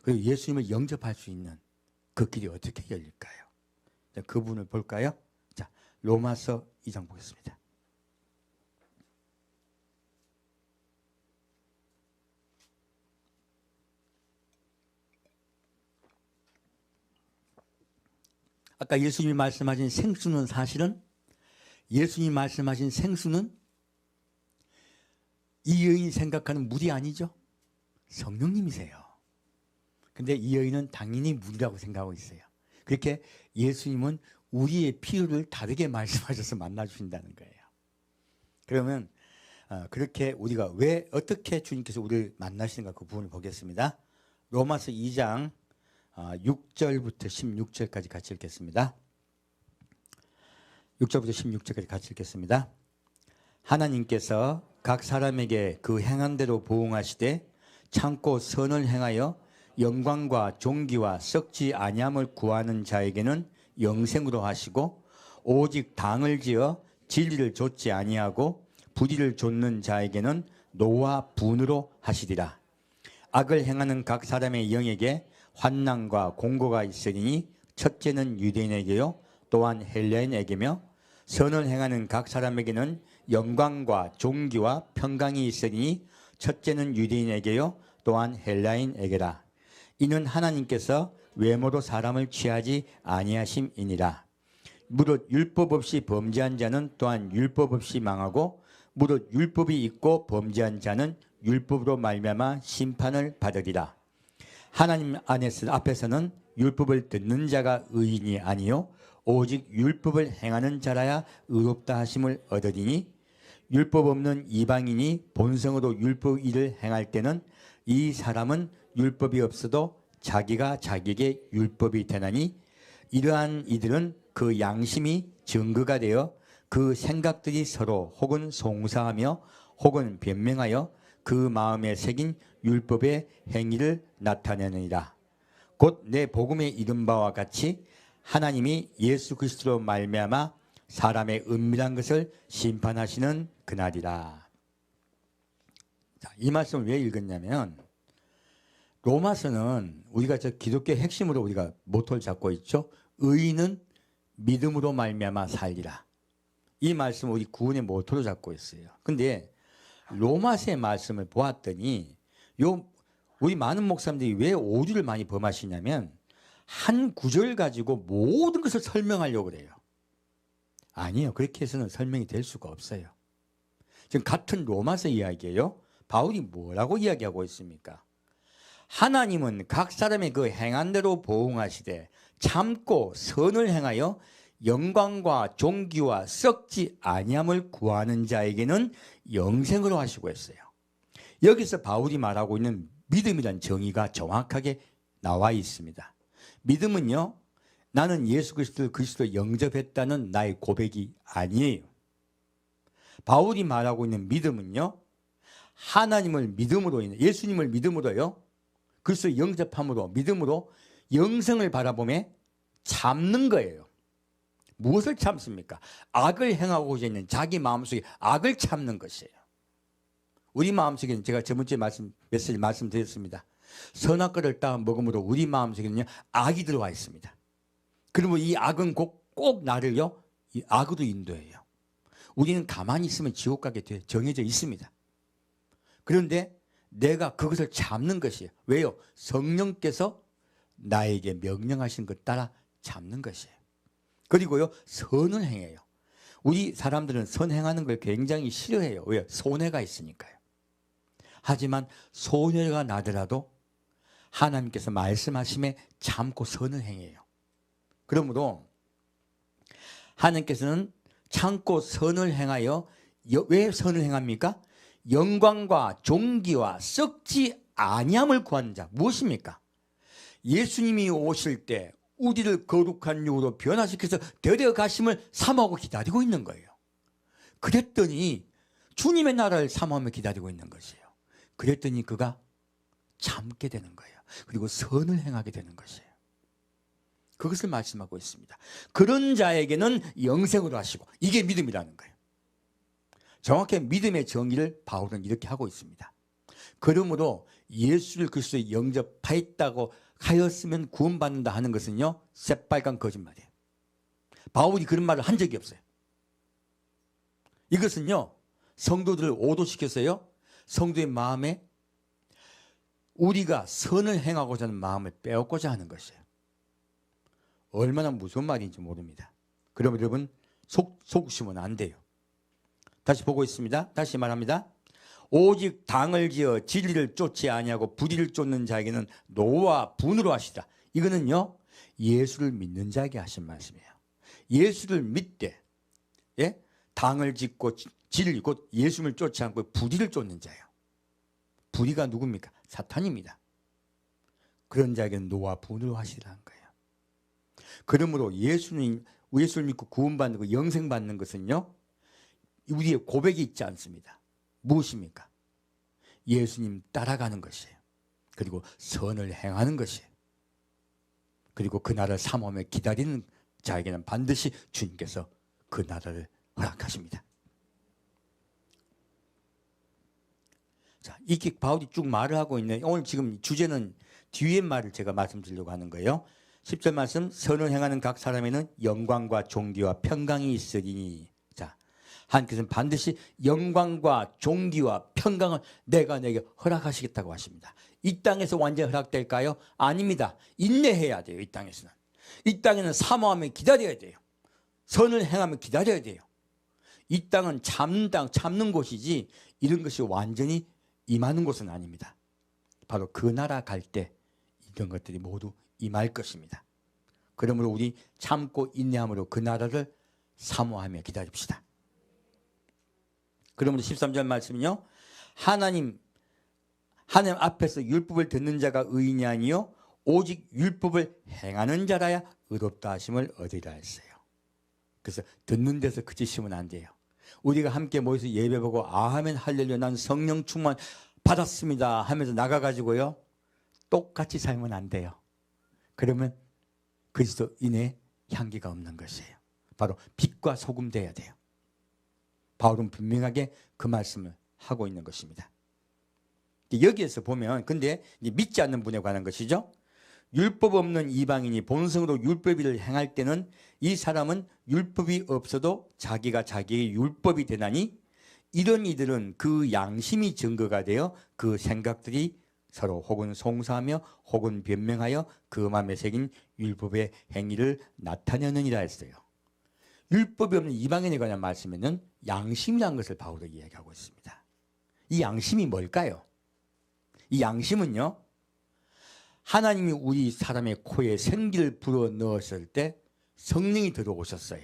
그리고 예수님을 영접할 수 있는 그 길이 어떻게 열릴까요? 자, 그 부분을 볼까요? 자, 로마서 2장 보겠습니다. 아까 예수님이 말씀하신 생수는 사실은, 예수님이 말씀하신 생수는 이 여인이 생각하는 물이 아니죠. 성령님이세요. 근데 이 여인은 당연히 물이라고 생각하고 있어요. 그렇게 예수님은 우리의 필요를 다르게 말씀하셔서 만나주신다는 거예요. 그러면 그렇게 우리가 왜 어떻게 주님께서 우리를 만나시는가 그 부분을 보겠습니다. 로마서 2장 6절부터 16절까지 같이 읽겠습니다. 6절부터 16절까지 같이 읽겠습니다. 하나님께서 각 사람에게 그 행한 대로 보응하시되 참고 선을 행하여 영광과 존귀와 썩지 아니함을 구하는 자에게는 영생으로 하시고, 오직 당을 지어 진리를 좇지 아니하고 불의를 좇는 자에게는 노와 분으로 하시리라. 악을 행하는 각 사람의 영에게 환난과 공고가 있으리니 첫째는 유대인에게요 또한 헬라인에게며, 선을 행하는 각 사람에게는 영광과 존귀와 평강이 있으리니 첫째는 유대인에게요 또한 헬라인에게라. 이는 하나님께서 외모로 사람을 취하지 아니하심이니라. 무릇 율법 없이 범죄한 자는 또한 율법 없이 망하고, 무릇 율법이 있고 범죄한 자는 율법으로 말미암아 심판을 받으리라. 하나님 앞에서는 율법을 듣는 자가 의인이 아니요 오직 율법을 행하는 자라야 의롭다 하심을 얻으리니, 율법 없는 이방인이 본성으로 율법 일을 행할 때는 이 사람은 율법이 없어도 자기가 자기에게 율법이 되나니, 이러한 이들은 그 양심이 증거가 되어 그 생각들이 서로 혹은 송사하며 혹은 변명하여 그 마음에 새긴 율법의 행위를 나타내느니라. 곧 내 복음에 이른 바와 같이 하나님이 예수 그리스도로 말미암아 사람의 은밀한 것을 심판하시는 그날이라. 자, 이 말씀을 왜 읽었냐면, 로마서는 우리가 저 기독교의 핵심으로 우리가 모토를 잡고 있죠. 의인은 믿음으로 말미암아 살리라. 이 말씀을 우리 구원의 모토로 잡고 있어요. 근데 로마서의 말씀을 보았더니 우리 많은 목사님들이 왜 오류를 많이 범하시냐면, 한 구절 가지고 모든 것을 설명하려고 그래요. 아니요, 그렇게 해서는 설명이 될 수가 없어요. 지금 같은 로마서 이야기예요. 바울이 뭐라고 이야기하고 있습니까? 하나님은 각 사람의 그 행한 대로 보응하시되 참고 선을 행하여 영광과 존귀와 썩지 아니함을 구하는 자에게는 영생으로 하시고 했어요. 여기서 바울이 말하고 있는 믿음이란 정의가 정확하게 나와 있습니다. 믿음은요, 나는 예수 그리스도를 영접했다는 나의 고백이 아니에요. 바울이 말하고 있는 믿음은요, 하나님을 믿음으로 인해, 예수님을 믿음으로요, 그리스도를 영접함으로, 믿음으로 영생을 바라보며 참는 거예요. 무엇을 참습니까? 악을 행하고자 있는 자기 마음속에 악을 참는 것이에요. 우리 마음속에는 제가 저번주에 메시지 말씀드렸습니다. 선악과를 따 먹음으로 우리 마음속에는요, 악이 들어와 있습니다. 그러면 이 악은 꼭 나를요, 이 악으로 인도해요. 우리는 가만히 있으면 지옥 가게 정해져 있습니다. 그런데 내가 그것을 참는 것이에요. 왜요? 성령께서 나에게 명령하신 것 따라 참는 것이에요. 그리고요, 선을 행해요. 우리 사람들은 선 행하는 걸 굉장히 싫어해요. 왜요? 손해가 있으니까요. 하지만 손해가 나더라도 하나님께서 말씀하심에 참고 선을 행해요. 그러므로 하나님께서는 참고 선을 행하여, 왜 선을 행합니까? 영광과 존귀와 썩지 아니함을 구하는 자. 무엇입니까? 예수님이 오실 때 우리를 거룩한 육으로 변화시켜서 데려가심을 사모하고 기다리고 있는 거예요. 그랬더니 주님의 나라를 사모하며 기다리고 있는 것이에요. 그랬더니 그가 참게 되는 거예요. 그리고 선을 행하게 되는 것이에요. 그것을 말씀하고 있습니다. 그런 자에게는 영생으로 하시고, 이게 믿음이라는 거예요. 정확히 믿음의 정의를 바울은 이렇게 하고 있습니다. 그러므로 예수를 그리스도에 영접하였다고 하였으면 구원받는다 하는 것은요, 새빨간 거짓말이에요. 바울이 그런 말을 한 적이 없어요. 이것은요, 성도들을 오도시켜서요, 성도의 마음에 우리가 선을 행하고자 하는 마음을 빼앗고자 하는 것이에요. 얼마나 무서운 말인지 모릅니다. 그러면 여러분, 속으시면 안 돼요. 다시 보고 있습니다. 다시 말합니다. 오직 당을 지어 진리를 쫓지 아니하고 불의를 쫓는 자에게는 노와 분으로 하시다. 이거는요, 예수를 믿는 자에게 하신 말씀이에요. 예수를 믿되, 예? 당을 짓고 진리, 곧 예수를 쫓지 않고 불의를 쫓는 자예요. 불의가 누굽니까? 사탄입니다. 그런 자에게는 노와 분으로 하시라는 거예요. 그러므로 예수를 믿고 구원받는 거, 영생 받는 것은요, 우리의 고백이 있지 않습니다. 무엇입니까? 예수님 따라가는 것이에요. 그리고 선을 행하는 것이에요. 그리고 그 나라를 사모하며 기다리는 자에게는 반드시 주님께서 그 나라를 허락하십니다. 자, 이렇게 바울이 쭉 말을 하고 있네. 오늘 지금 주제는 뒤에 말을 제가 말씀드리려고 하는 거예요. 10절 말씀, 선을 행하는 각 사람에는 영광과 존귀와 평강이 있으리니. 자, 하나님께서는 반드시 영광과 존귀와 평강을 내게 허락하시겠다고 하십니다. 이 땅에서 완전히 허락될까요? 아닙니다. 인내해야 돼요. 이 땅에서는. 이 땅에는 사모하며 기다려야 돼요. 선을 행하며 기다려야 돼요. 이 땅은 참는 곳이지 이런 것이 완전히 임하는 곳은 아닙니다. 바로 그 나라 갈 때 이런 것들이 모두 임할 것입니다. 그러므로 우리 참고 인내함으로 그 나라를 사모하며 기다립시다. 그러므로 13절 말씀은요, 하나님 앞에서 율법을 듣는 자가 의인이 아니요 오직 율법을 행하는 자라야 의롭다 하심을 얻으리라 했어요. 그래서 듣는 데서 그치시면 안 돼요. 우리가 함께 모여서 예배보고 아멘 할렐루야 난 성령 충만 받았습니다 하면서 나가가지고요, 똑같이 살면 안 돼요. 그러면 그리스도인의 향기가 없는 것이에요. 바로 빛과 소금 돼야 돼요. 바울은 분명하게 그 말씀을 하고 있는 것입니다. 여기에서 보면, 근데 믿지 않는 분에 관한 것이죠. 율법 없는 이방인이 본성으로 율법을 행할 때는 이 사람은 율법이 없어도 자기가 자기의 율법이 되나니 이런 이들은 그 양심이 증거가 되어 그 생각들이 서로 혹은 송사하며 혹은 변명하여 그 마음에 새긴 율법의 행위를 나타내느니라 했어요. 율법이 없는 이방인에 관한 말씀에는 양심이라는 것을 바울이 이야기하고 있습니다. 이 양심이 뭘까요? 이 양심은요, 하나님이 우리 사람의 코에 생기를 불어 넣었을 때 성령이 들어오셨어요.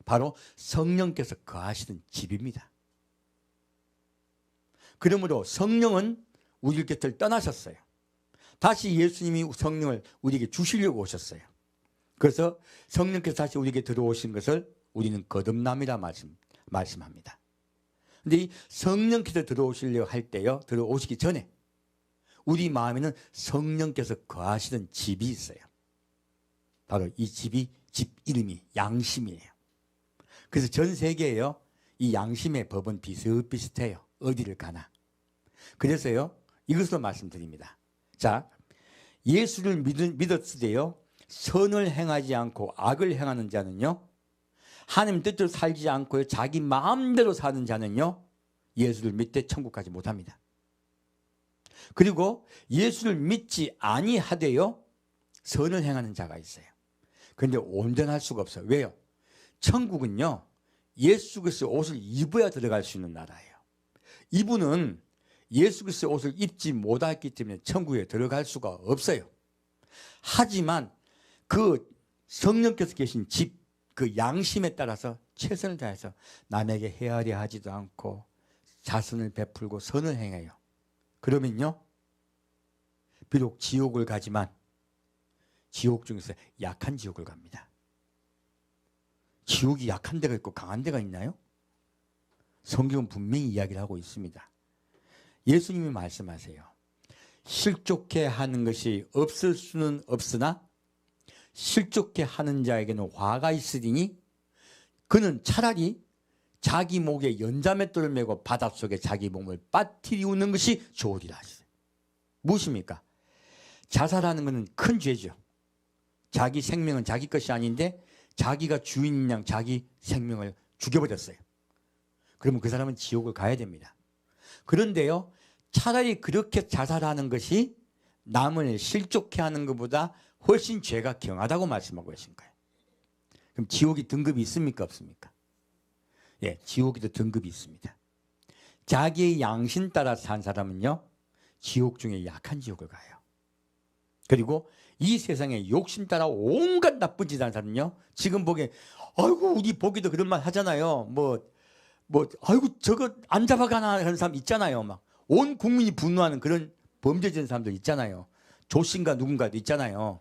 바로 성령께서 거하시는 집입니다. 그러므로 성령은 우리 곁을 떠나셨어요. 다시 예수님이 성령을 우리에게 주시려고 오셨어요. 그래서 성령께서 다시 우리에게 들어오신 것을 우리는 거듭남이라 말씀합니다. 근데 이 성령께서 들어오시려고 할 때요, 들어오시기 전에 우리 마음에는 성령께서 거하시던 집이 있어요. 바로 이 집이, 집 이름이 양심이에요. 그래서 전 세계에요, 이 양심의 법은 비슷비슷해요. 어디를 가나. 그래서요, 이것으로 말씀드립니다. 자, 예수를 믿었을 때요, 선을 행하지 않고 악을 행하는 자는요, 하나님 뜻대로 살지 않고 자기 마음대로 사는 자는요, 예수를 믿되 천국 가지 못합니다. 그리고 예수를 믿지 아니하되요, 선을 행하는 자가 있어요. 그런데 온전할 수가 없어요. 왜요? 천국은요, 예수 그리스도의 옷을 입어야 들어갈 수 있는 나라예요. 이분은 예수 그리스도의 옷을 입지 못했기 때문에 천국에 들어갈 수가 없어요. 하지만 그 성령께서 계신 집, 그 양심에 따라서 최선을 다해서 남에게 헤아려 하지도 않고 자선을 베풀고 선을 행해요. 그러면요, 비록 지옥을 가지만 지옥 중에서 약한 지옥을 갑니다. 지옥이 약한 데가 있고 강한 데가 있나요? 성경은 분명히 이야기를 하고 있습니다. 예수님이 말씀하세요. 실족해 하는 것이 없을 수는 없으나 실족해 하는 자에게는 화가 있으리니 그는 차라리 자기 목에 연자맷돌을 메고 바닷속에 자기 몸을 빠뜨리우는 것이 좋으리라 하셨어요. 무엇입니까? 자살하는 것은 큰 죄죠. 자기 생명은 자기 것이 아닌데 자기가 주인인 양 자기 생명을 죽여버렸어요. 그러면 그 사람은 지옥을 가야 됩니다. 그런데요, 차라리 그렇게 자살하는 것이 남을 실족해 하는 것보다 훨씬 죄가 경하다고 말씀하고 계신 거예요. 그럼 지옥이 등급이 있습니까? 없습니까? 예, 지옥에도 등급이 있습니다. 자기의 양심 따라 산 사람은요, 지옥 중에 약한 지옥을 가요. 그리고 이 세상에 욕심 따라 온갖 나쁜 짓 하는 사람은요, 지금 보기에 아이고 우리 보기도 그런 말 하잖아요. 아이고 저거 안 잡아가나 하는 사람 있잖아요. 막 온 국민이 분노하는 그런 범죄적인 사람들 있잖아요. 조신가 누군가도 있잖아요.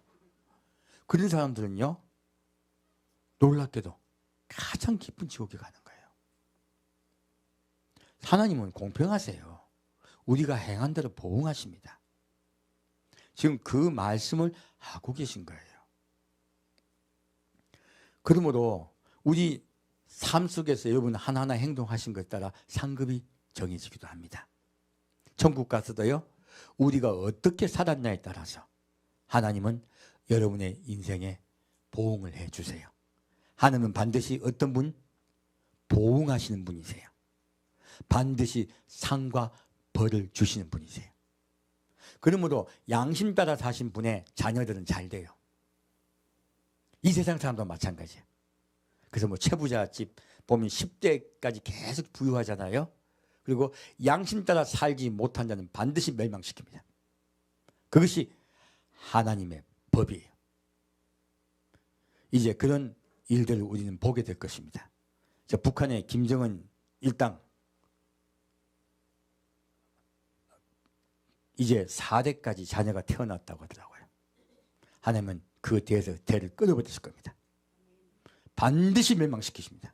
그런 사람들은요, 놀랍게도 가장 깊은 지옥에 가는 거예요. 하나님은 공평하세요. 우리가 행한 대로 보응하십니다. 지금 그 말씀을 하고 계신 거예요. 그러므로 우리 삶 속에서 여러분 하나하나 행동하신 것에 따라 상급이 정해지기도 합니다. 천국 가서도요, 우리가 어떻게 살았냐에 따라서 하나님은 여러분의 인생에 보응을 해주세요. 하나님은 반드시 어떤 분? 보응하시는 분이세요. 반드시 상과 벌을 주시는 분이세요. 그러므로 양심 따라 사신 분의 자녀들은 잘 돼요. 이 세상 사람도 마찬가지예요. 그래서 최부자 집 보면 10대까지 계속 부유하잖아요. 그리고 양심 따라 살지 못한 자는 반드시 멸망시킵니다. 그것이 하나님의 법이에요. 이제 그런 일들을 우리는 보게 될 것입니다. 북한의 김정은 일당 이제 4대까지 자녀가 태어났다고 하더라고요. 하나님은 그 대에서 대를 끊어버리실 겁니다. 반드시 멸망시키십니다.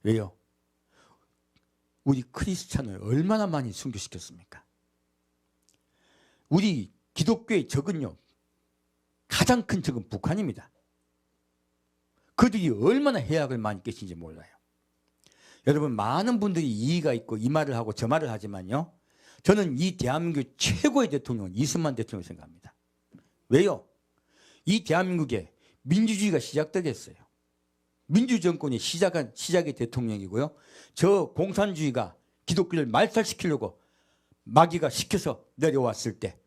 왜요? 우리 크리스찬을 얼마나 많이 순교시켰습니까? 우리 기독교의 적은요, 가장 큰 적은 북한입니다. 그들이 얼마나 해악을 많이 끼친지 몰라요. 여러분, 많은 분들이 이의가 있고 이 말을 하고 저 말을 하지만요, 저는 이 대한민국 최고의 대통령은 이승만 대통령을 생각합니다. 왜요? 이 대한민국에 민주주의가 시작되겠어요. 민주정권이 시작의 대통령이고요. 저 공산주의가 기독교를 말살시키려고 마귀가 시켜서 내려왔을 때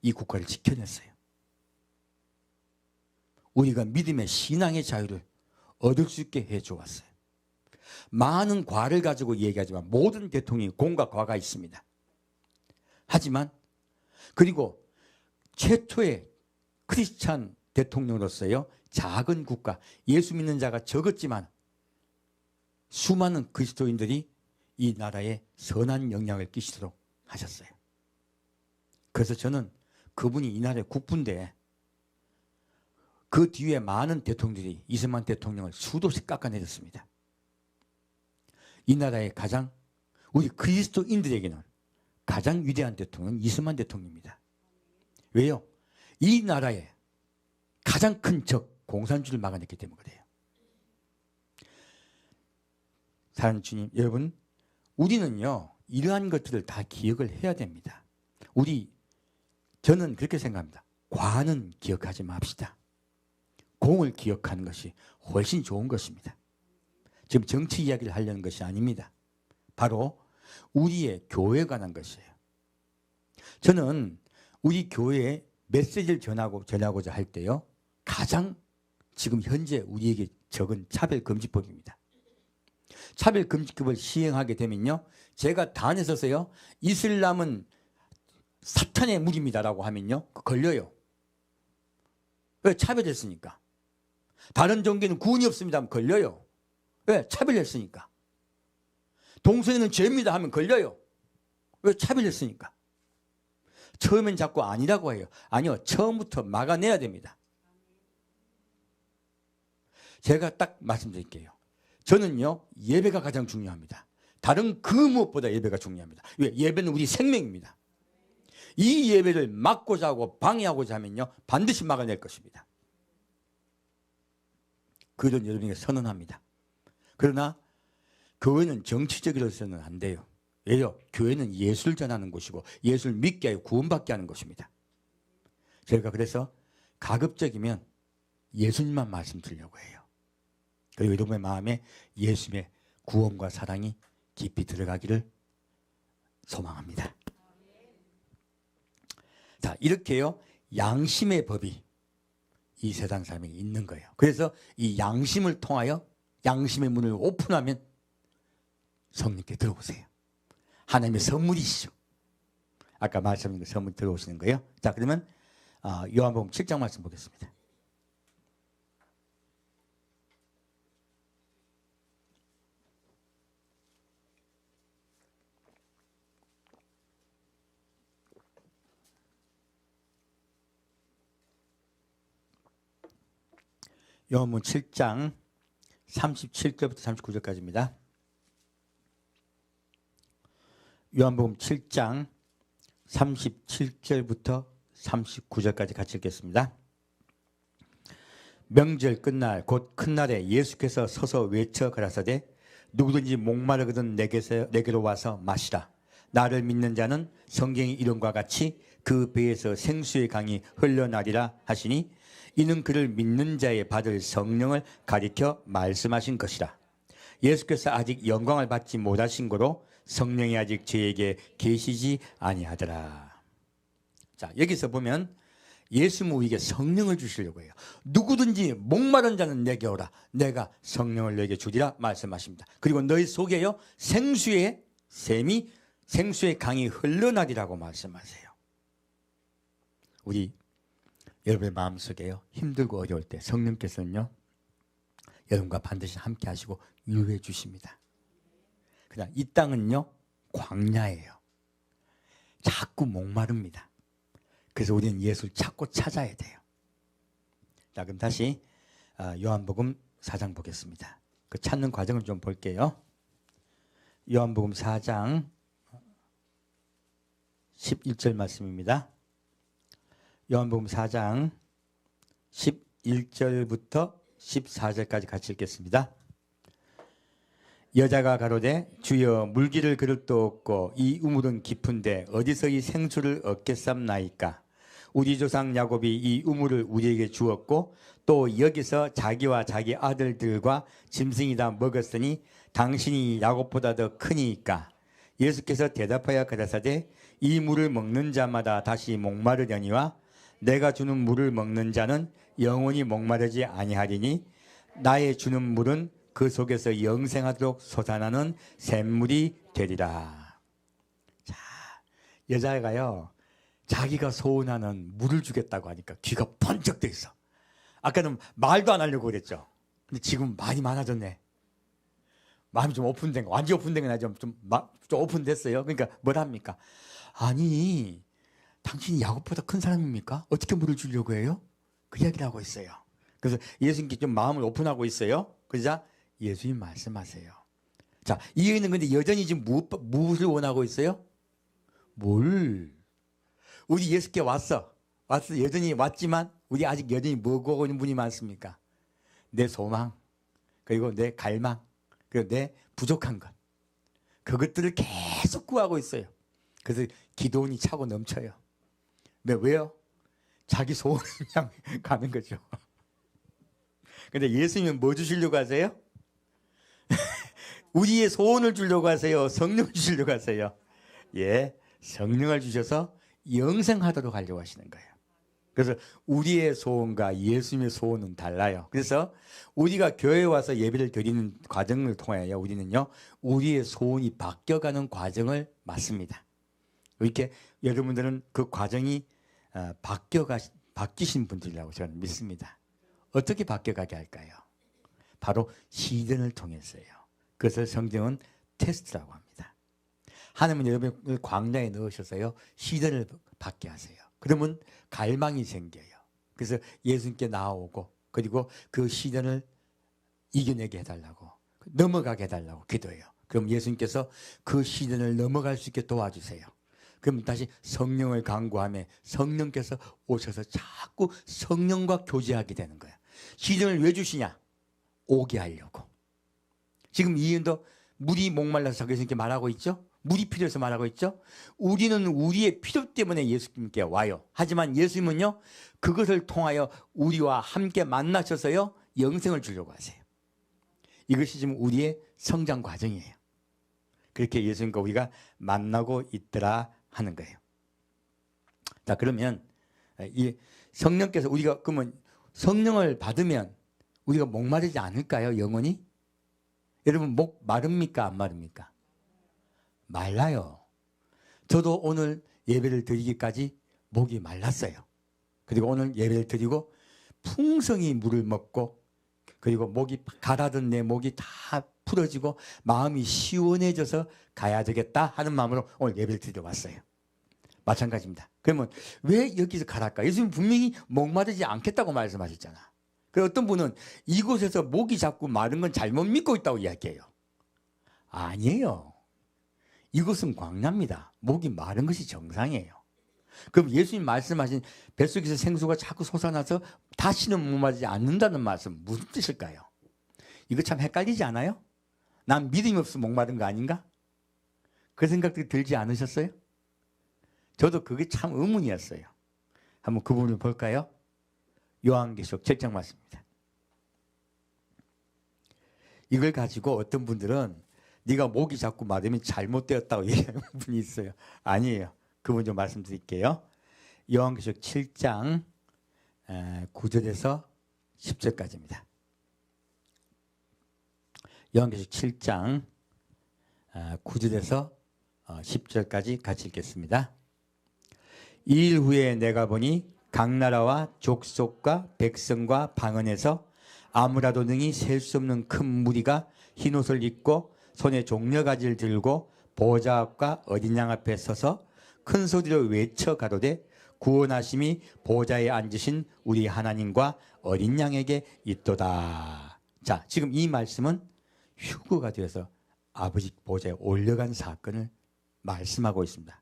이 국가를 지켜냈어요. 우리가 믿음의 신앙의 자유를 얻을 수 있게 해주었어요. 많은 과를 가지고 얘기하지만 모든 대통령이 공과 과가 있습니다. 하지만 그리고 최초의 크리스찬 대통령으로서요, 작은 국가, 예수 믿는 자가 적었지만 수많은 그리스도인들이 이 나라에 선한 영향을 끼치도록 하셨어요. 그래서 저는 그분이 이 나라의 국부인데 그 뒤에 많은 대통령들이 이승만 대통령을 수도씩 깎아내렸습니다. 이 나라의 가장 우리 그리스도인들에게는 가장 위대한 대통령은 이승만 대통령입니다. 왜요? 이 나라의 가장 큰 적 공산주의를 막아냈기 때문에 그래요. 사랑하는 주님, 여러분, 우리는요 이러한 것들을 다 기억을 해야 됩니다. 저는 그렇게 생각합니다. 과는 기억하지 맙시다. 공을 기억하는 것이 훨씬 좋은 것입니다. 지금 정치 이야기를 하려는 것이 아닙니다. 바로 우리의 교회에 관한 것이에요. 저는 우리 교회에 메시지를 전하고자 할 때요 가장 지금 현재 우리에게 적은 차별금지법입니다. 차별금지법을 시행하게 되면요 제가 단에 서서요 이슬람은 사탄의 무리입니다라고 하면요 걸려요. 왜? 차별했으니까. 다른 종교는 구원이 없습니다 하면 걸려요. 왜? 차별했으니까. 동성애는 죄입니다 하면 걸려요. 왜? 차별했으니까. 처음엔 자꾸 아니라고 해요. 아니요, 처음부터 막아내야 됩니다. 제가 딱 말씀드릴게요. 저는요 예배가 가장 중요합니다. 다른 그 무엇보다 예배가 중요합니다. 왜? 예배는 우리 생명입니다. 이 예배를 막고자 하고 방해하고자 하면요 반드시 막아낼 것입니다. 그런 여러분에게 선언합니다. 그러나 교회는 정치적으로서는 안 돼요. 왜요? 교회는 예수를 전하는 곳이고 예수를 믿게 하여 구원받게 하는 곳입니다. 제가 그래서 가급적이면 예수님만 말씀드리려고 해요. 그리고 여러분의 마음에 예수님의 구원과 사랑이 깊이 들어가기를 소망합니다. 자, 이렇게요 양심의 법이 이 세상 사람에게 있는 거예요. 그래서 이 양심을 통하여 양심의 문을 오픈하면 성령께 들어오세요. 하나님의 선물이시죠. 아까 말씀드린 선물 들어오시는 거예요. 자, 그러면 요한복음 7장 말씀 보겠습니다. 요한복음 7장 37절부터 39절까지입니다. 요한복음 7장 37절부터 39절까지 같이 읽겠습니다. 명절 끝날 곧 큰 날에 예수께서 서서 외쳐 가라사대 누구든지 목마르거든 내게로 와서 마시라. 나를 믿는 자는 성경의 이름과 같이 그 배에서 생수의 강이 흘러나리라 하시니 이는 그를 믿는 자의 받을 성령을 가리켜 말씀하신 것이라. 예수께서 아직 영광을 받지 못하신 고로 성령이 아직 저에게 계시지 아니하더라. 자, 여기서 보면 예수님은 우리에게 성령을 주시려고 해요. 누구든지 목마른 자는 내게 오라. 내가 성령을 너에게 주리라 말씀하십니다. 그리고 너희 속에요 생수의 샘이 생수의 강이 흘러나리라고 말씀하세요. 우리 여러분의 마음속에요 힘들고 어려울 때 성령께서는요 여러분과 반드시 함께 하시고 위로해 주십니다. 그냥 이 땅은요 광야예요. 자꾸 목마릅니다. 그래서 우리는 예수를 찾고 찾아야 돼요. 자, 그럼 다시 요한복음 4장 보겠습니다. 그 찾는 과정을 좀 볼게요. 요한복음 4장 11절 말씀입니다. 요한복음 4장 11절부터 14절까지 같이 읽겠습니다. 여자가 가로되 주여 물기를 그릇도 없고 이 우물은 깊은데 어디서 이 생수를 얻겠삼나이까. 우리 조상 야곱이 이 우물을 우리에게 주었고 또 여기서 자기와 자기 아들들과 짐승이 다 먹었으니 당신이 야곱보다 더 크니까. 예수께서 대답하여 가라사대 이 물을 먹는 자마다 다시 목마르려니와 내가 주는 물을 먹는 자는 영원히 목마르지 아니하리니 나의 주는 물은 그 속에서 영생하도록 솟아나는 샘물이 되리라. 자, 여자가요 자기가 소원하는 물을 주겠다고 하니까 귀가 번쩍 돼 있어. 아까는 말도 안 하려고 그랬죠. 근데 지금 말이 많아졌네. 마음이 좀 오픈된 거, 완전 오픈된 건 아니죠. 좀 오픈됐어요. 그러니까 뭐랍니까? 아니, 당신이 야곱보다 큰 사람입니까? 어떻게 물을 주려고 해요? 그 이야기를 하고 있어요. 그래서 예수님께 좀 마음을 오픈하고 있어요. 그러자 예수님 말씀하세요. 자, 이 여인은 근데 여전히 지금 무엇을 원하고 있어요? 뭘? 우리 예수께 왔어. 여전히 왔지만 우리 아직 여전히 뭐 구하고 있는 분이 많습니까? 내 소망, 그리고 내 갈망, 그리고 내 부족한 것. 그것들을 계속 구하고 있어요. 그래서 기도원이 차고 넘쳐요. 왜요? 자기 소원을 향해 가는 거죠. 근데 예수님은 뭐 주시려고 하세요? 우리의 소원을 주려고 하세요? 성령을 주시려고 하세요? 예, 성령을 주셔서 영생하도록 하려고 하시는 거예요. 그래서 우리의 소원과 예수님의 소원은 달라요. 그래서 우리가 교회에 와서 예배를 드리는 과정을 통하여 우리는요, 우리의 소원이 바뀌어가는 과정을 맞습니다. 이렇게 여러분들은 그 과정이 바뀌신 분들이라고 저는 믿습니다. 어떻게 바뀌어가게 할까요? 바로 시련을 통해서요. 그것을 성경은 테스트라고 합니다. 하나님은 여러분을 광야에 넣으셔서요, 시련을 받게 하세요. 그러면 갈망이 생겨요. 그래서 예수님께 나오고, 그리고 그 시련을 이겨내게 해달라고, 넘어가게 해달라고 기도해요. 그럼 예수님께서 그 시련을 넘어갈 수 있게 도와주세요. 그럼 다시 성령을 간구하며 성령께서 오셔서 자꾸 성령과 교제하게 되는 거예요. 시련을 왜 주시냐? 오게 하려고. 지금 이은도 물이 목말라서 예수님께 말하고 있죠? 물이 필요해서 말하고 있죠? 우리는 우리의 필요 때문에 예수님께 와요. 하지만 예수님은요, 그것을 통하여 우리와 함께 만나셔서요, 영생을 주려고 하세요. 이것이 지금 우리의 성장 과정이에요. 그렇게 예수님과 우리가 만나고 있더라 하는 거예요. 자, 그러면 이 성령께서 우리가 그러면 성령을 받으면 우리가 목마르지 않을까요? 영원히? 여러분 목 마릅니까? 안 마릅니까? 말라요. 저도 오늘 예배를 드리기까지 목이 말랐어요. 그리고 오늘 예배를 드리고 풍성히 물을 먹고, 그리고 목이 가라던 내 목이 다 풀어지고 마음이 시원해져서 가야 되겠다 하는 마음으로 오늘 예배를 드리러 왔어요. 마찬가지입니다. 그러면 왜 여기서 가랄까? 예수님 분명히 목마르지 않겠다고 말씀하셨잖아. 그 어떤 분은 이곳에서 목이 자꾸 마른 건 잘못 믿고 있다고 이야기해요. 아니에요. 이곳은 광야입니다. 목이 마른 것이 정상이에요. 그럼 예수님 말씀하신 뱃속에서 생수가 자꾸 솟아나서 다시는 목마르지 않는다는 말씀 무슨 뜻일까요? 이거 참 헷갈리지 않아요? 난 믿음이 없어 목마른 거 아닌가? 그 생각들이 들지 않으셨어요? 저도 그게 참 의문이었어요. 한번 그 부분을 볼까요? 요한계시록 7장 말씀입니다. 이걸 가지고 어떤 분들은 네가 목이 자꾸 마르면 잘못되었다고 얘기하는 분이 있어요. 아니에요. 그분 좀 말씀드릴게요. 요한계시록 7장 9절에서 10절까지입니다. 요한계시록 7장 9절에서 10절까지 같이 읽겠습니다. 이 일 후에 내가 보니 각 나라와 족속과 백성과 방언에서 아무라도 능히 셀 수 없는 큰 무리가 흰옷을 입고 손에 종려가지를 들고 보좌 앞과 어린 양 앞에 서서 큰 소리로 외쳐 가로되 구원하심이 보좌에 앉으신 우리 하나님과 어린 양에게 있도다. 자, 지금 이 말씀은 휴거가 되어서 아버지 보좌에 올려간 사건을 말씀하고 있습니다.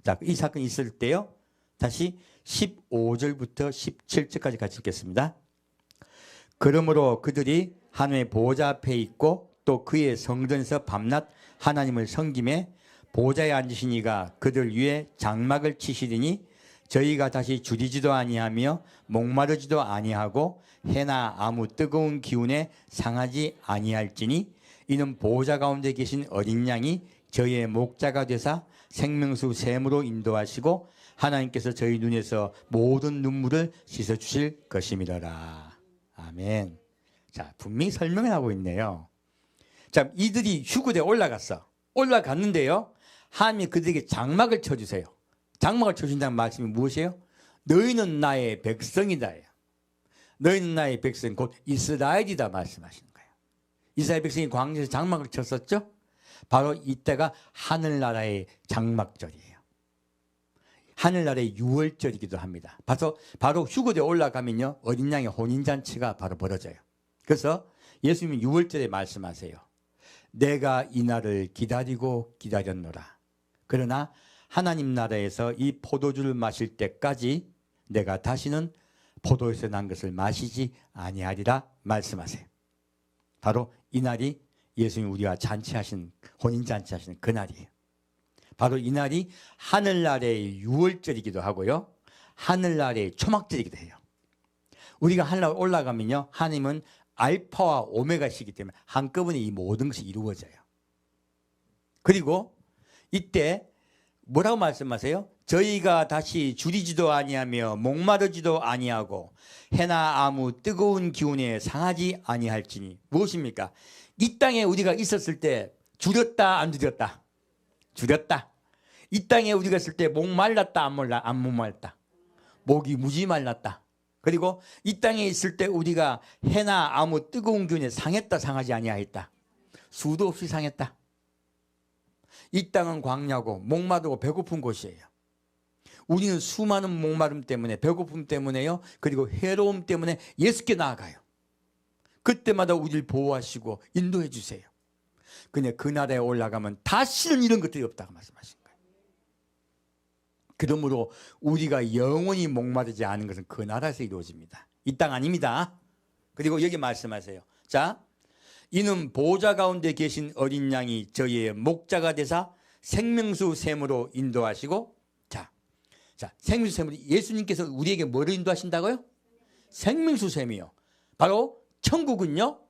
자, 이 사건이 있을 때요, 다시 15절부터 17절까지 같이 읽겠습니다. 그러므로 그들이 하나님의 보좌 앞에 있고 또 그의 성전에서 밤낮 하나님을 섬기매 보좌에 앉으신 이가 그들 위에 장막을 치시리니 저희가 다시 줄이지도 아니하며 목마르지도 아니하고 해나 아무 뜨거운 기운에 상하지 아니할지니 이는 보좌 가운데 계신 어린 양이 저희의 목자가 되사 생명수 샘으로 인도하시고 하나님께서 저희 눈에서 모든 눈물을 씻어주실 것임이더라. 아멘. 자, 분명히 설명을 하고 있네요. 자, 이들이 휴거대에 올라갔는데요, 하나님이 그들에게 장막을 쳐주세요. 장막을 쳐준다는 말씀이 무엇이에요? 너희는 나의 백성이다. 너희는 나의 백성, 곧 이스라엘이다 말씀하시는 거예요. 이스라엘 백성이 광야에서 장막을 쳤었죠. 바로 이때가 하늘나라의 장막절이에요. 하늘나라의 유월절이기도 합니다. 바로 휴거제에 올라가면요, 어린 양의 혼인잔치가 바로 벌어져요. 그래서 예수님이 유월절에 말씀하세요. 내가 이 날을 기다리고 기다렸노라. 그러나 하나님 나라에서 이 포도주를 마실 때까지 내가 다시는 포도에서 난 것을 마시지 아니하리라 말씀하세요. 바로 이 날이 예수님이 우리와 잔치하신, 혼인잔치하시는 그 날이에요. 바로 이 날이 하늘날의 유월절이기도 하고요, 하늘날의 초막절이기도 해요. 우리가 하늘날 올라가면요, 하나님은 알파와 오메가시기 때문에 한꺼번에 이 모든 것이 이루어져요. 그리고 이때 뭐라고 말씀하세요? 저희가 다시 줄이지도 아니하며 목마르지도 아니하고 해나 아무 뜨거운 기운에 상하지 아니할지니. 무엇입니까? 이 땅에 우리가 있었을 때 줄였다 안 줄였다? 줄였다. 이 땅에 우리가 있을 때 목말랐다 안 목말랐다? 목이 무지 말랐다. 그리고 이 땅에 있을 때 우리가 해나 아무 뜨거운 기운에 상했다 상하지 아니하였다? 수도 없이 상했다. 이 땅은 광야고 목마르고 배고픈 곳이에요. 우리는 수많은 목마름 때문에, 배고픔 때문에요, 그리고 해로움 때문에 예수께 나아가요. 그때마다 우리를 보호하시고 인도해 주세요. 근데 그 나라에 올라가면 다시는 이런 것들이 없다고 말씀하신 거예요. 그러므로 우리가 영원히 목마르지 않은 것은 그 나라에서 이루어집니다. 이 땅 아닙니다. 그리고 여기 말씀하세요. 자, 이는 보호자 가운데 계신 어린 양이 저희의 목자가 되사 생명수 샘으로 인도하시고, 자, 생명수 샘으로 예수님께서 우리에게 뭐를 인도하신다고요? 생명수 샘이요. 바로 천국은요,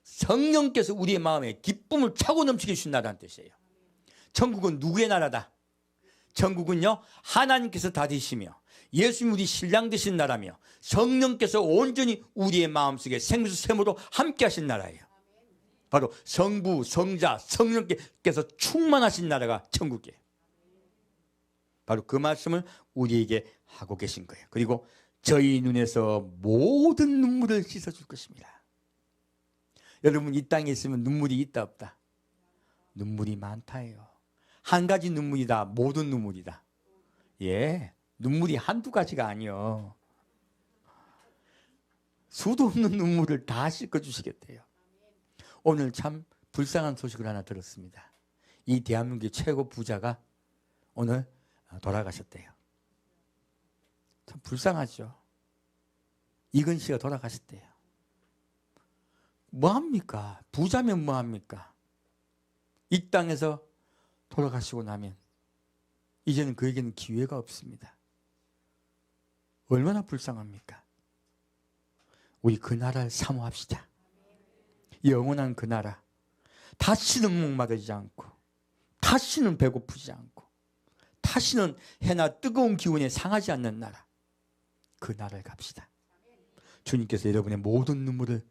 성령께서 우리의 마음에 기쁨을 차고 넘치게 주신다는 뜻이에요. 천국은 누구의 나라다? 천국은요, 하나님께서 다 되시며 예수님 우리 신랑 되신 나라며 성령께서 온전히 우리의 마음속에 생명수 샘으로 함께 하신 나라예요. 바로 성부, 성자, 성령께서 충만하신 나라가 천국이에요. 바로 그 말씀을 우리에게 하고 계신 거예요. 그리고 저희 눈에서 모든 눈물을 씻어줄 것입니다. 여러분, 이 땅에 있으면 눈물이 있다 없다? 눈물이 많다예요. 한 가지 눈물이다, 모든 눈물이다. 예, 눈물이 한두 가지가 아니요. 수도 없는 눈물을 다 씻어주시겠대요. 오늘 참 불쌍한 소식을 하나 들었습니다. 이 대한민국의 최고 부자가 오늘 돌아가셨대요. 참 불쌍하죠. 이근 씨가 돌아가셨대요. 뭐합니까? 부자면 뭐합니까? 이 땅에서 돌아가시고 나면 이제는 그에게는 기회가 없습니다. 얼마나 불쌍합니까? 우리 그 나라를 사모합시다. 영원한 그 나라, 다시는 목마르지 않고 다시는 배고프지 않고 다시는 해나 뜨거운 기운에 상하지 않는 나라, 그 나라를 갑시다. 주님께서 여러분의 모든 눈물을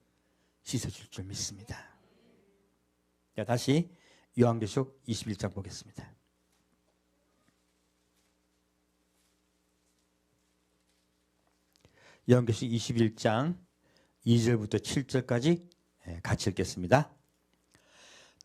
씻어줄 줄 믿습니다. 자, 다시 요한계시록 21장 보겠습니다. 요한계시록 21장 2절부터 7절까지 같이 읽겠습니다.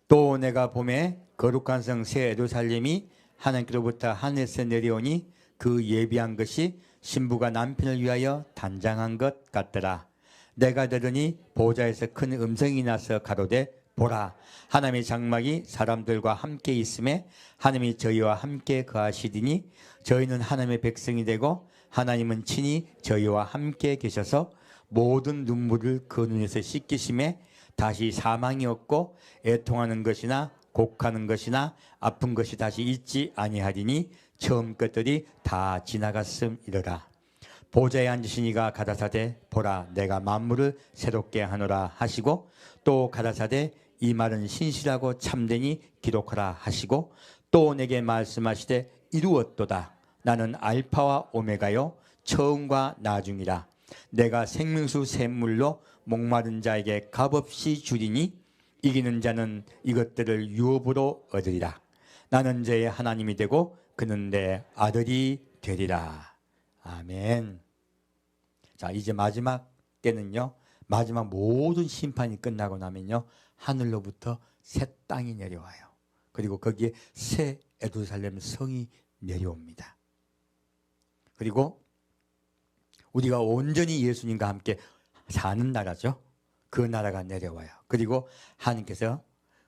또 내가 보매 거룩한 성 새 예루살렘이 하나님께로부터 하늘에서 내려오니 그 예비한 것이 신부가 남편을 위하여 단장한 것 같더라. 내가 들으니 보좌에서 큰 음성이 나서 가로되 보라, 하나님의 장막이 사람들과 함께 있음에 하나님이 저희와 함께 거하시리니 저희는 하나님의 백성이 되고 하나님은 친히 저희와 함께 계셔서 모든 눈물을 그 눈에서 씻기심에 다시 사망이 없고 애통하는 것이나 곡하는 것이나 아픈 것이 다시 있지 아니하리니 처음 것들이 다 지나갔음이러라. 보좌에 앉으신 이가 가라사대 보라, 내가 만물을 새롭게 하노라 하시고 또 가라사대 이 말은 신실하고 참되니 기록하라 하시고 또 내게 말씀하시되 이루었도다. 나는 알파와 오메가요 처음과 나중이라. 내가 생명수 샘물로 목마른 자에게 값없이 주리니 이기는 자는 이것들을 유업으로 얻으리라. 나는 저의 하나님이 되고 그는 내 아들이 되리라. 아멘. 자, 이제 마지막 때는요, 마지막 모든 심판이 끝나고 나면요, 하늘로부터 새 땅이 내려와요. 그리고 거기에 새 예루살렘 성이 내려옵니다. 그리고 우리가 온전히 예수님과 함께 사는 나라죠. 그 나라가 내려와요. 그리고 하나님께서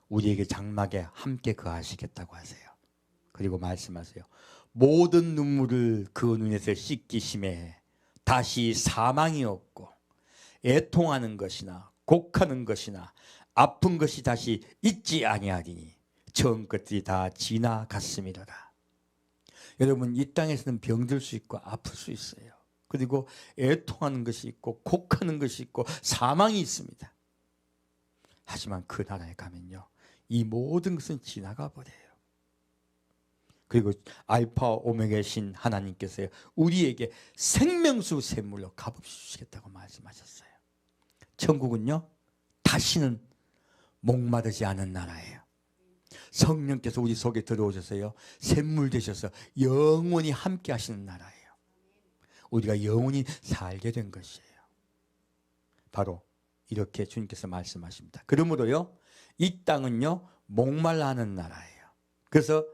우리에게 장막에 함께 거하시겠다고 하세요. 그리고 말씀하세요. 모든 눈물을 그 눈에서 씻기심에 다시 사망이 없고 애통하는 것이나 곡하는 것이나 아픈 것이 다시 있지 아니하리니 처음 것들이 다 지나갔음이로라. 여러분, 이 땅에서는 병들 수 있고 아플 수 있어요. 그리고 애통하는 것이 있고 곡하는 것이 있고 사망이 있습니다. 하지만 그 나라에 가면요, 이 모든 것은 지나가 버려요. 그리고 알파 오메가신 하나님께서 우리에게 생명수 샘물로 값없이 주시겠다고 말씀하셨어요. 천국은요, 다시는 목마르지 않은 나라예요. 성령께서 우리 속에 들어오셔서요, 샘물 되셔서 영원히 함께 하시는 나라예요. 우리가 영원히 살게 된 것이에요. 바로 이렇게 주님께서 말씀하십니다. 그러므로요, 이 땅은요, 목말라 하는 나라예요. 그래서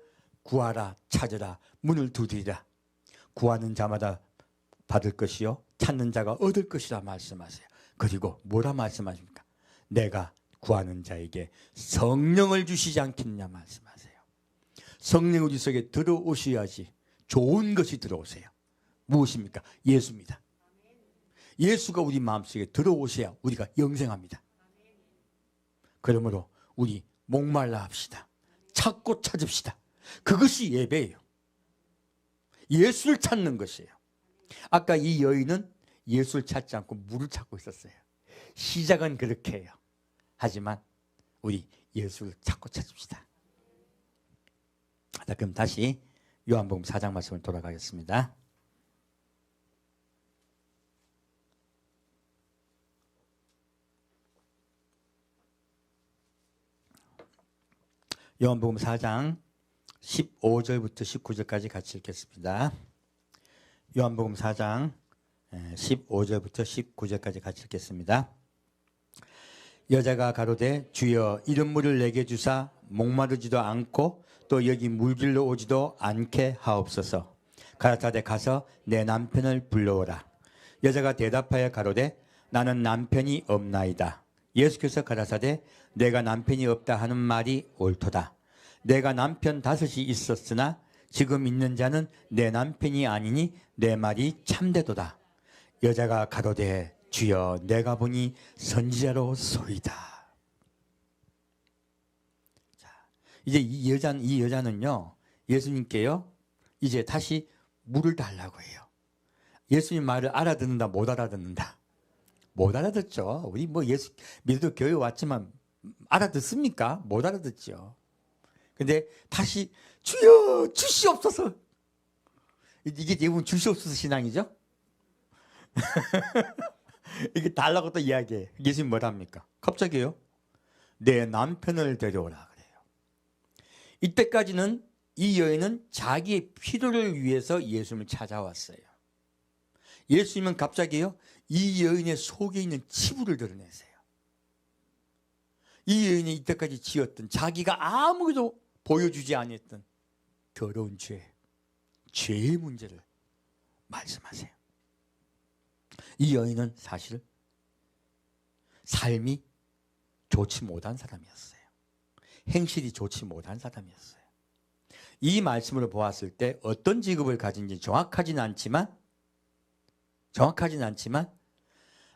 구하라, 찾으라, 문을 두드리라. 구하는 자마다 받을 것이요, 찾는 자가 얻을 것이라 말씀하세요. 그리고 뭐라 말씀하십니까? 내가 구하는 자에게 성령을 주시지 않겠느냐 말씀하세요. 성령 우리 속에 들어오셔야지 좋은 것이 들어오세요. 무엇입니까? 예수입니다. 예수가 우리 마음속에 들어오셔야 우리가 영생합니다. 그러므로 우리 목말라 합시다. 찾고 찾읍시다. 그것이 예배예요. 예수를 찾는 것이에요. 아까 이 여인은 예수를 찾지 않고 물을 찾고 있었어요. 시작은 그렇게 해요. 하지만 우리 예수를 찾고 찾읍시다. 자, 그럼 다시 요한복음 4장 말씀을 돌아가겠습니다. 요한복음 4장 15절부터 19절까지 같이 읽겠습니다. 요한복음 4장 15절부터 19절까지 같이 읽겠습니다. 여자가 가로되 주여 이런 물을 내게 주사 목마르지도 않고 또 여기 물길로 오지도 않게 하옵소서. 가라사대 가서 내 남편을 불러오라. 여자가 대답하여 가로되 나는 남편이 없나이다. 예수께서 가라사대 내가 남편이 없다 하는 말이 옳도다. 내가 남편 5이 있었으나 지금 있는 자는 내 남편이 아니니 내 말이 참되도다. 여자가 가로되 주여 내가 보니 선지자로 소이다. 자, 이제 이 여자는요, 예수님께요, 이제 다시 물을 달라고 해요. 예수님 말을 알아듣는다, 못 알아듣는다? 못 알아듣죠. 우리 뭐 예수 믿어도 교회 왔지만 알아듣습니까? 못 알아듣죠. 근데 다시 주여 주시옵소서. 이게 대부분 주시옵소서 신앙이죠. 이게 달라고 또 이야기해. 예수님 뭐라 합니까? 갑자기요, 내 남편을 데려오라 그래요. 이때까지는 이 여인은 자기의 필요를 위해서 예수님을 찾아왔어요. 예수님은 갑자기요, 이 여인의 속에 있는 치부를 드러내세요. 이 여인이 이때까지 지었던 자기가 아무것도 보여주지 않았던 더러운 죄의 문제를 말씀하세요. 이 여인은 사실 삶이 좋지 못한 사람이었어요. 행실이 좋지 못한 사람이었어요. 이 말씀으로 보았을 때 어떤 직업을 가진지 정확하지는 않지만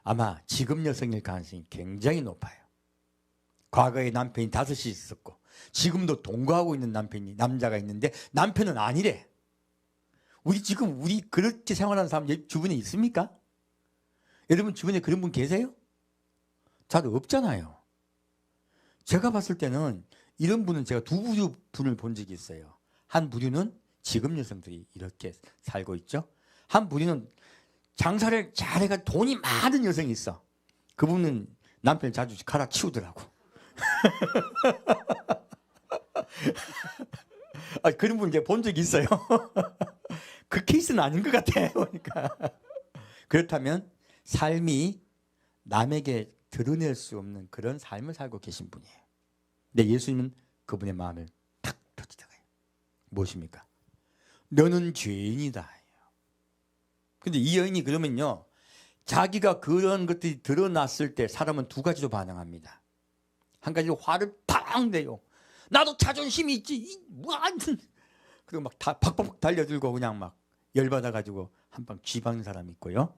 아마 직업 여성일 가능성이 굉장히 높아요. 과거에 남편이 5이 있었고 지금도 동거하고 있는 남자가 있는데 남편은 아니래. 우리 그렇게 생활하는 사람 주변에 있습니까? 여러분 주변에 그런 분 계세요? 잘 없잖아요. 제가 봤을 때는 이런 분은 제가 두 분을 본 적이 있어요. 한 부류는 직업 여성들이 이렇게 살고 있죠. 한 부류는 장사를 잘해가 돈이 많은 여성이 있어. 그분은 남편을 자주 갈아치우더라고. 그런 분 제가 본 적이 있어요. 그 케이스는 아닌 것 같아요. 그러니까. 그렇다면 삶이 남에게 드러낼 수 없는 그런 삶을 살고 계신 분이에요. 근데 예수님은 그분의 마음을 탁 터치다가요. 무엇입니까? 너는 죄인이다. 근데 이 여인이 그러면요, 자기가 그런 것들이 드러났을 때 사람은 두 가지로 반응합니다. 한 가지로 화를 팍 내요. 나도 자존심이 있지. 그리고 막 다 팍팍 달려들고 그냥 막 열받아가지고 한 방 쥐박는 사람이 있고요.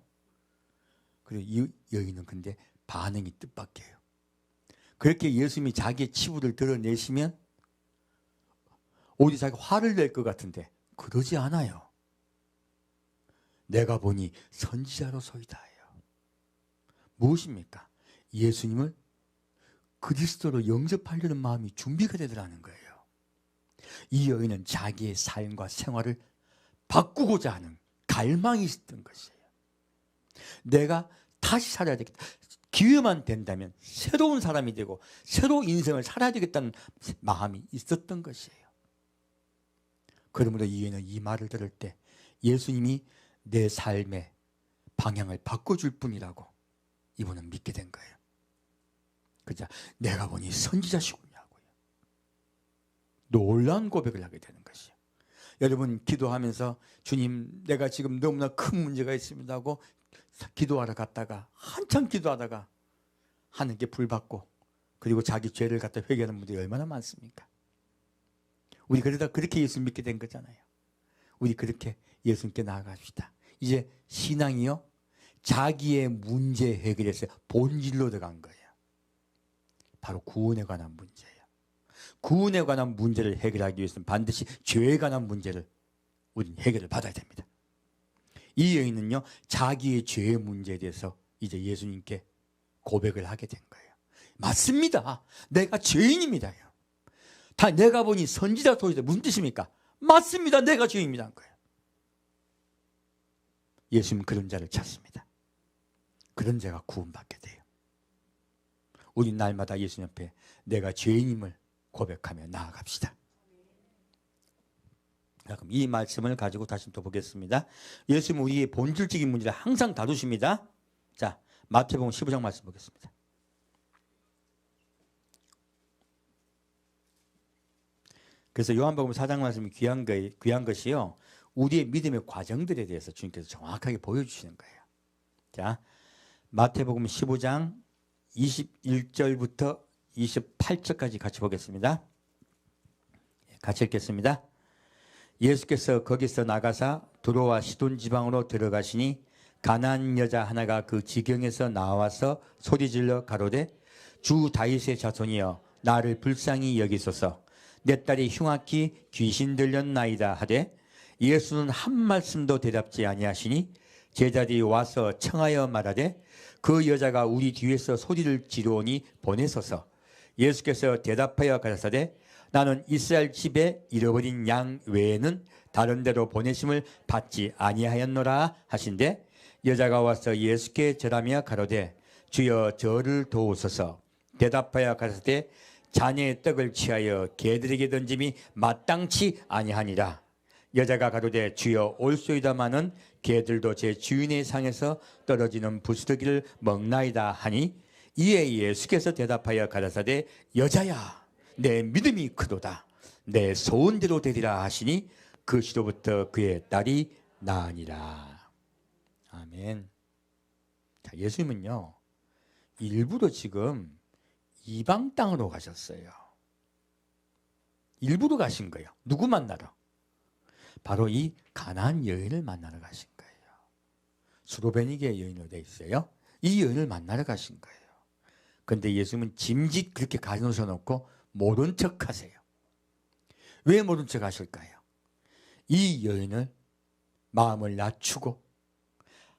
그리고 이 여인은 근데 반응이 뜻밖이에요. 그렇게 예수님이 자기의 치부를 드러내시면 오히려 자기가 화를 낼 것 같은데 그러지 않아요. 내가 보니 선지자로소이다 해요. 무엇입니까? 예수님을 그리스도로 영접하려는 마음이 준비가 되더라는 거예요. 이 여인은 자기의 삶과 생활을 바꾸고자 하는 갈망이 있었던 것이에요. 내가 다시 살아야 되겠다. 기회만 된다면 새로운 사람이 되고 새로운 인생을 살아야 되겠다는 마음이 있었던 것이에요. 그러므로 이 여인은 이 말을 들을 때 예수님이 내 삶의 방향을 바꿔줄 뿐이라고 이분은 믿게 된 거예요. 그자 내가 보니 선지자시군요고요. 놀라운 고백을 하게 되는 것이에요. 여러분 기도하면서 주님 내가 지금 너무나 큰 문제가 있습니다 하고 기도하러 갔다가 한참 기도하다가 하나님께 불받고 그리고 자기 죄를 갖다 회개하는 분들이 얼마나 많습니까? 우리 그러다 그렇게 예수 믿게 된 거잖아요. 우리 그렇게 예수님께 나아갑시다. 이제 신앙이요 자기의 문제 해결에서 본질로 들어간 거예요. 바로 구원에 관한 문제예요. 구원에 관한 문제를 해결하기 위해서는 반드시 죄에 관한 문제를 우리는 해결을 받아야 됩니다. 이 여인은요 자기의 죄의 문제에 대해서 이제 예수님께 고백을 하게 된 거예요. 맞습니다. 내가 죄인입니다. 다 내가 보니 선지자 소리다. 무슨 뜻입니까? 맞습니다. 내가 죄인입니다. 한 거예요. 예수님은 그런 자를 찾습니다. 그런 자가 구원받게 돼요. 우리 날마다 예수님 앞에 내가 죄인임을 고백하며 나아갑시다. 그럼 이 말씀을 가지고 다시 또 보겠습니다. 예수님은 우리의 본질적인 문제를 항상 다루십니다. 자, 마태복음 15장 말씀 보겠습니다. 그래서 요한복음 4장 말씀이 귀한 것이요. 우리의 믿음의 과정들에 대해서 주님께서 정확하게 보여주시는 거예요. 자, 마태복음 15장 21절부터 28절까지 같이 보겠습니다. 같이 읽겠습니다. 예수께서 거기서 나가사 두로와 시돈 지방으로 들어가시니 가나안 여자 하나가 그 지경에서 나와서 소리질러 가로되 주 다윗의 자손이여 나를 불쌍히 여기소서 내 딸이 흉악히 귀신 들렸나이다 하되 예수는 한 말씀도 대답지 아니하시니 제자들이 와서 청하여 말하되 그 여자가 우리 뒤에서 소리를 지르오니 보내소서. 예수께서 대답하여 가라사대 나는 이스라엘 집에 잃어버린 양 외에는 다른 데로 보내심을 받지 아니하였노라 하신대 여자가 와서 예수께 절하며 가로되 주여 저를 도우소서. 대답하여 가라사대 자네의 떡을 취하여 개들에게 던짐이 마땅치 아니하니라. 여자가 가로되 주여 올소이다마는 개들도 제 주인의 상에서 떨어지는 부스러기를 먹나이다 하니 이에 예수께서 대답하여 가라사대 여자야 내 믿음이 크도다 내 소원대로 되리라 하시니 그 시로부터 그의 딸이 나으니라. 아멘. 자, 예수님은요 일부러 지금 이방 땅으로 가셨어요. 일부러 가신 거예요. 누구 만나러? 바로 이 가나안 여인을 만나러 가신 거예요. 수로베니게 여인으로 되어 있어요. 이 여인을 만나러 가신 거예요. 그런데 예수님은 짐짓 그렇게 가져놓으셔 놓고 모른 척 하세요. 왜 모른 척 하실까요? 이 여인을 마음을 낮추고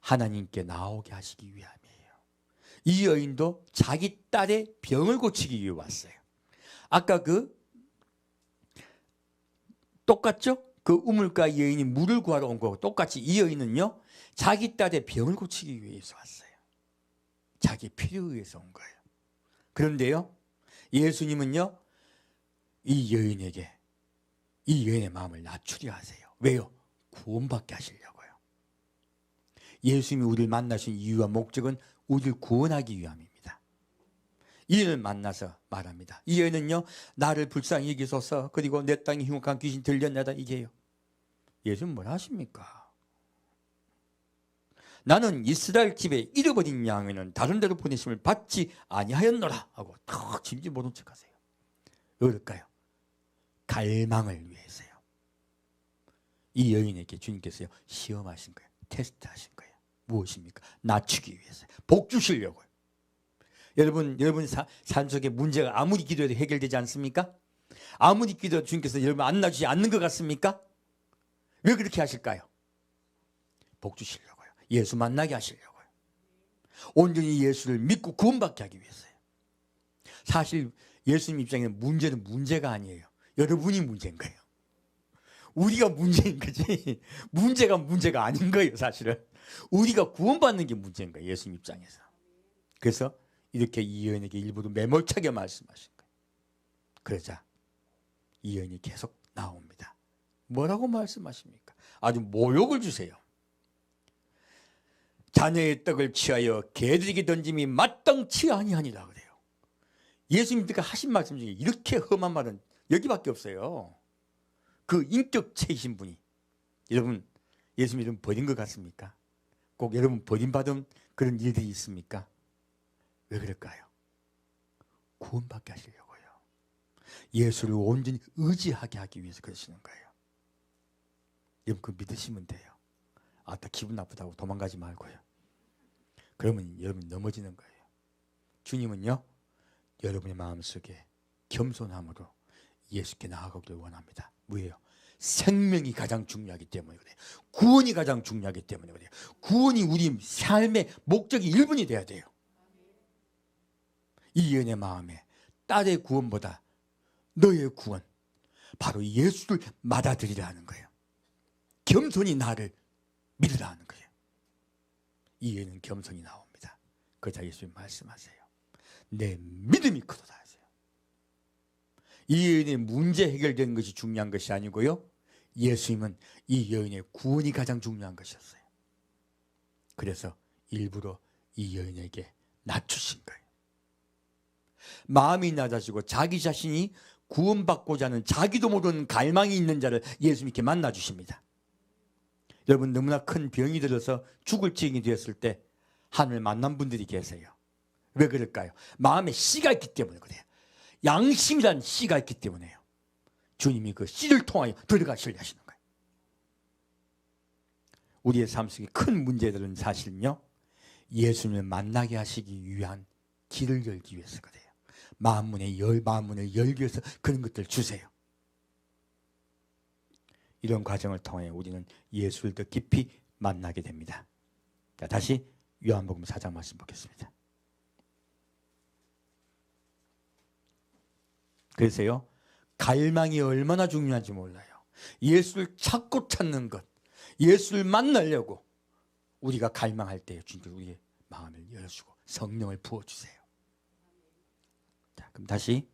하나님께 나오게 하시기 위함이에요. 이 여인도 자기 딸의 병을 고치기 위해 왔어요. 아까 똑같죠? 그 우물가 여인이 물을 구하러 온 거고 똑같이 이 여인은요 자기 딸의 병을 고치기 위해서 왔어요. 자기 필요에 의해서 온 거예요. 그런데요 예수님은요 이 여인에게 이 여인의 마음을 낮추려 하세요. 왜요? 구원받게 하시려고요. 예수님이 우리를 만나신 이유와 목적은 우리를 구원하기 위함입니다. 이 여인을 만나서 말합니다. 이 여인은요, 나를 불쌍히 여기소서, 그리고 내 땅에 흉악한 귀신 들렸나다, 이게요. 예수는 뭘 하십니까? 나는 이스라엘 집에 잃어버린 양에는 다른 데로 보내심을 받지 아니하였노라 하고 탁 진지 모른 척하세요. 왜 그럴까요? 갈망을 위해서요. 이 여인에게 주님께서요, 시험하신 거예요. 테스트하신 거예요. 무엇입니까? 낮추기 위해서요. 복 주시려고요. 여러분 삶 속에 문제가 아무리 기도해도 해결되지 않습니까? 아무리 기도해도 주님께서 여러분 안 놔주지 않는 것 같습니까? 왜 그렇게 하실까요? 복 주시려고요. 예수 만나게 하시려고요. 온전히 예수를 믿고 구원받게 하기 위해서요. 사실 예수님 입장에는 문제는 문제가 아니에요. 여러분이 문제인 거예요. 우리가 문제인 거지 문제가 아닌 거예요. 사실은 우리가 구원받는 게 문제인 거예요. 예수님 입장에서. 그래서 이렇게 이 여인에게 일부러 매몰차게 말씀하신 거예요. 그러자 이 여인이 계속 나옵니다. 뭐라고 말씀하십니까? 아주 모욕을 주세요. 자녀의 떡을 취하여 개들에게 던짐이 마땅치 아니하니라 그래요. 예수님께서 하신 말씀 중에 이렇게 험한 말은 여기밖에 없어요. 그 인격체이신 분이. 여러분, 예수님 이름 버린 것 같습니까? 꼭 여러분 버림받은 그런 일들이 있습니까? 왜 그럴까요? 구원받게 하시려고요. 예수를 온전히 의지하게 하기 위해서 그러시는 거예요. 여러분 그거 믿으시면 돼요. 아따 기분 나쁘다고 도망가지 말고요. 그러면 여러분이 넘어지는 거예요. 주님은요, 여러분의 마음속에 겸손함으로 예수께 나아가기를 원합니다. 왜요? 생명이 가장 중요하기 때문에 그래요. 구원이 가장 중요하기 때문에 그래요. 구원이 우리 삶의 목적이 1번이 돼야 돼요. 이 여인의 마음에 딸의 구원보다 너의 구원, 바로 예수를 받아들이라 하는 거예요. 겸손히 나를 믿으라 하는 거예요. 이 여인은 겸손히 나옵니다. 그러자 예수님 말씀하세요. 내 믿음이 크도다 하세요. 이 여인의 문제 해결되는 것이 중요한 것이 아니고요, 예수님은 이 여인의 구원이 가장 중요한 것이었어요. 그래서 일부러 이 여인에게 낮추신 거예요. 마음이 낮아지고 자기 자신이 구원받고자 하는 자기도 모르는 갈망이 있는 자를 예수님께 만나주십니다. 여러분 너무나 큰 병이 들어서 죽을 지경이 되었을 때 하나님을 만난 분들이 계세요. 왜 그럴까요? 마음에 씨가 있기 때문에 그래요. 양심이라는 씨가 있기 때문에요. 주님이 그 씨를 통하여 들어가시려 하시는 거예요. 우리의 삶 속에 큰 문제들은 사실은요, 예수님을 만나게 하시기 위한 길을 열기 위해서 그래요. 마음문을 열기 위해서 그런 것들 주세요. 이런 과정을 통해 우리는 예수를 더 깊이 만나게 됩니다. 자, 다시 요한복음 4장 말씀 보겠습니다. 그래서요, 갈망이 얼마나 중요한지 몰라요. 예수를 찾고 찾는 것, 예수를 만나려고 우리가 갈망할 때 주님께서 우리의 마음을 열어주고 성령을 부어주세요. 자, 그럼 다시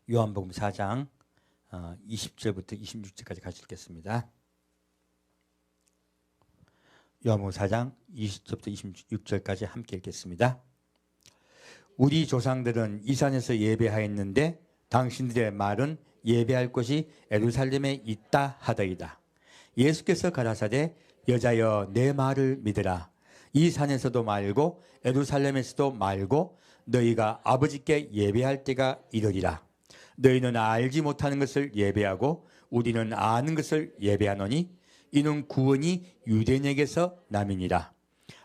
요한복음 4장 20절부터 26절까지 같이 읽겠습니다. 요한복음 4장 20절부터 26절까지 함께 읽겠습니다. 우리 조상들은 이 산에서 예배하였는데 당신들의 말은 예배할 곳이 예루살렘에 있다 하더이다. 예수께서 가라사대 여자여 내 말을 믿으라. 이 산에서도 말고 예루살렘에서도 말고 너희가 아버지께 예배할 때가 이르리라. 너희는 알지 못하는 것을 예배하고 우리는 아는 것을 예배하노니 이는 구원이 유대인에게서 남이니라.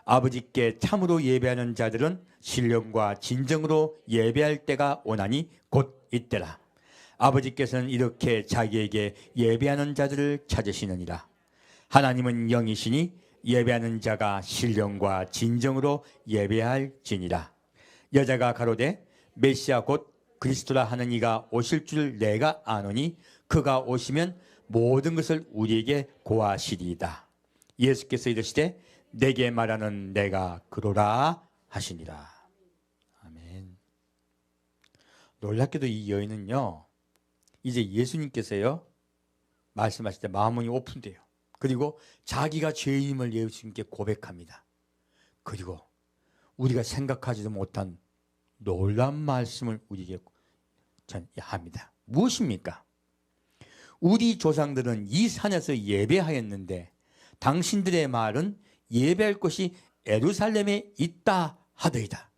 아버지께 참으로 예배하는 자들은 신령과 진정으로 예배할 때가 오나니 곧 이때라. 아버지께서는 이렇게 자기에게 예배하는 자들을 찾으시느니라. 하나님은 영이시니 예배하는 자가 신령과 진정으로 예배할지니라. 여자가 가로되 메시아 곧 그리스도라 하는 이가 오실 줄 내가 아노니 그가 오시면 모든 것을 우리에게 고하시리이다. 예수께서 이르시되 내게 말하는 내가 그로라 하시니라. 아멘. 놀랍게도 이 여인은요, 이제 예수님께서요 말씀하실 때 마음문이 오픈돼요. 그리고 자기가 죄인임을 예수님께 고백합니다. 그리고 우리가 생각하지도 못한 놀라운 말씀을 우리에게 합니다. 무엇입니까? 우리 조상들은 이 산에서 예배하였는데 당신들의 말은 예배할 곳이 예루살렘에 있다 하더이다.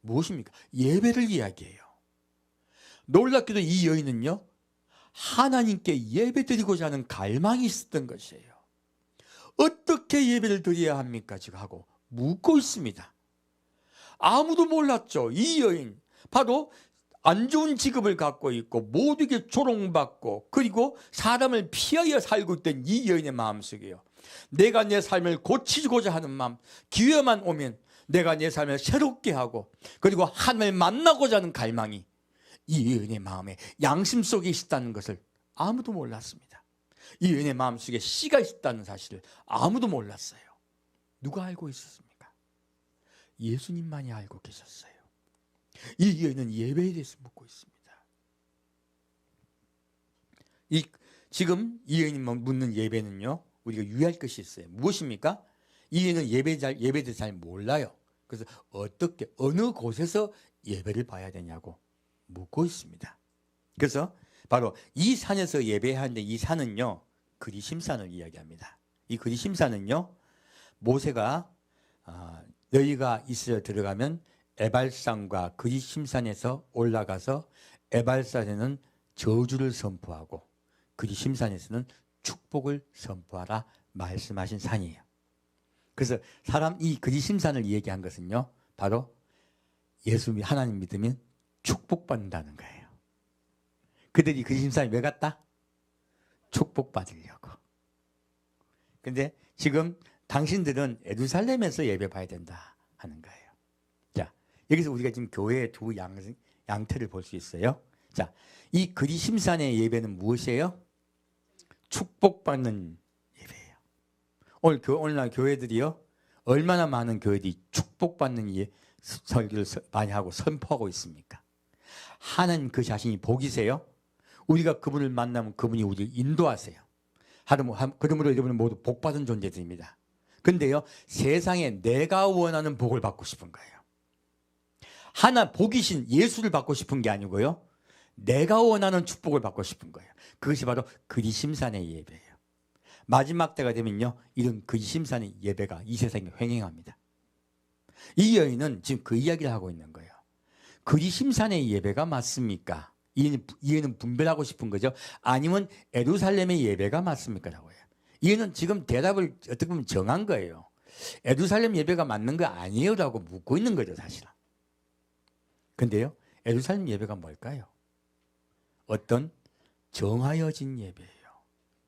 무엇입니까? 예배를 이야기해요. 놀랍게도 이 여인은요, 하나님께 예배드리고자 하는 갈망이 있었던 것이에요. 어떻게 예배를 드려야 합니까? 지금 하고 묻고 있습니다. 아무도 몰랐죠. 이 여인, 바로 안 좋은 직업을 갖고 있고 모두에게 조롱받고 그리고 사람을 피하여 살고 있던 이 여인의 마음속에요, 내가 내 삶을 고치고자 하는 마음, 기회만 오면 내가 내 삶을 새롭게 하고 그리고 하나님을 만나고자 하는 갈망이 이 여인의 마음에 양심 속에 있었다는 것을 아무도 몰랐습니다. 이 여인의 마음속에 씨가 있었다는 사실을 아무도 몰랐어요. 누가 알고 있었습니까? 예수님만이 알고 계셨어요. 이 여인은 예배에 대해서 묻고 있습니다. 지금 이 여인이 묻는 예배는요, 우리가 유의할 것이 있어요. 무엇입니까? 이 여인은 예배를 잘 몰라요. 그래서 어떻게 어느 곳에서 예배를 봐야 되냐고 묻고 있습니다. 그래서 바로 이 산에서 예배하는데, 이 산은요 그리심산을 이야기합니다. 이 그리심산은요, 모세가 너희가 이스라엘 들어가면 에발산과 그리심산에서 올라가서 에발산에는 저주를 선포하고 그리심산에서는 축복을 선포하라 말씀하신 산이에요. 그래서 이 그리심산을 얘기한 것은요, 바로 예수 하나님 믿으면 축복받는다는 거예요. 그들이 그리심산에 왜 갔다? 축복받으려고. 근데 지금 당신들은 예루살렘에서 예배 봐야 된다 하는 거예요. 자, 여기서 우리가 지금 교회의 두 양태를 볼 수 있어요. 자, 이 그리심산의 예배는 무엇이에요? 축복받는 예배예요. 오늘날 교회들이요, 얼마나 많은 교회들이 축복받는 설교를 많이 하고 선포하고 있습니까? 하나님 그 자신이 복이세요. 우리가 그분을 만나면 그분이 우리를 인도하세요. 그러므로 여러분은 모두 복받은 존재들입니다. 근데요, 세상에 내가 원하는 복을 받고 싶은 거예요. 하나 복이신 예수를 받고 싶은 게 아니고요, 내가 원하는 축복을 받고 싶은 거예요. 그것이 바로 그리심산의 예배예요. 마지막 때가 되면요, 이런 그리심산의 예배가 이 세상에 횡행합니다. 이 여인은 지금 그 이야기를 하고 있는 거예요. 그리심산의 예배가 맞습니까? 이해는 분별하고 싶은 거죠. 아니면 예루살렘의 예배가 맞습니까? 라고 해요. 이해는 지금 대답을 어떻게 보면 정한 거예요. 예루살렘 예배가 맞는 거 아니에요? 라고 묻고 있는 거죠, 사실은. 근데요, 예루살렘 예배가 뭘까요? 어떤 정하여진 예배예요.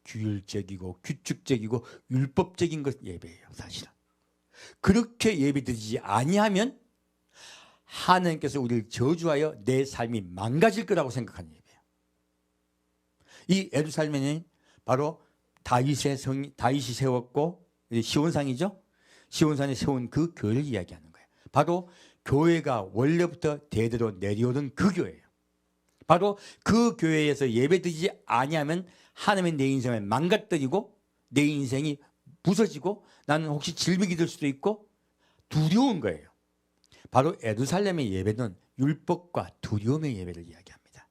규율적이고 규칙적이고 율법적인 것 예배예요, 사실은. 그렇게 예배드리지 아니하면 하나님께서 우리를 저주하여 내 삶이 망가질 거라고 생각하는 예배예요. 이 예루살렘은 바로 다윗이 세웠고, 시온산이죠. 시온산에 세운 그 교회를 이야기하는 거예요. 바로 교회가 원래부터 대대로 내려오던 그 교회예요. 바로 그 교회에서 예배드리지 아니하면 하나님은 내 인생을 망가뜨리고 내 인생이 부서지고 나는 혹시 질병이 될 수도 있고 두려운 거예요. 바로 예루살렘의 예배는 율법과 두려움의 예배를 이야기합니다.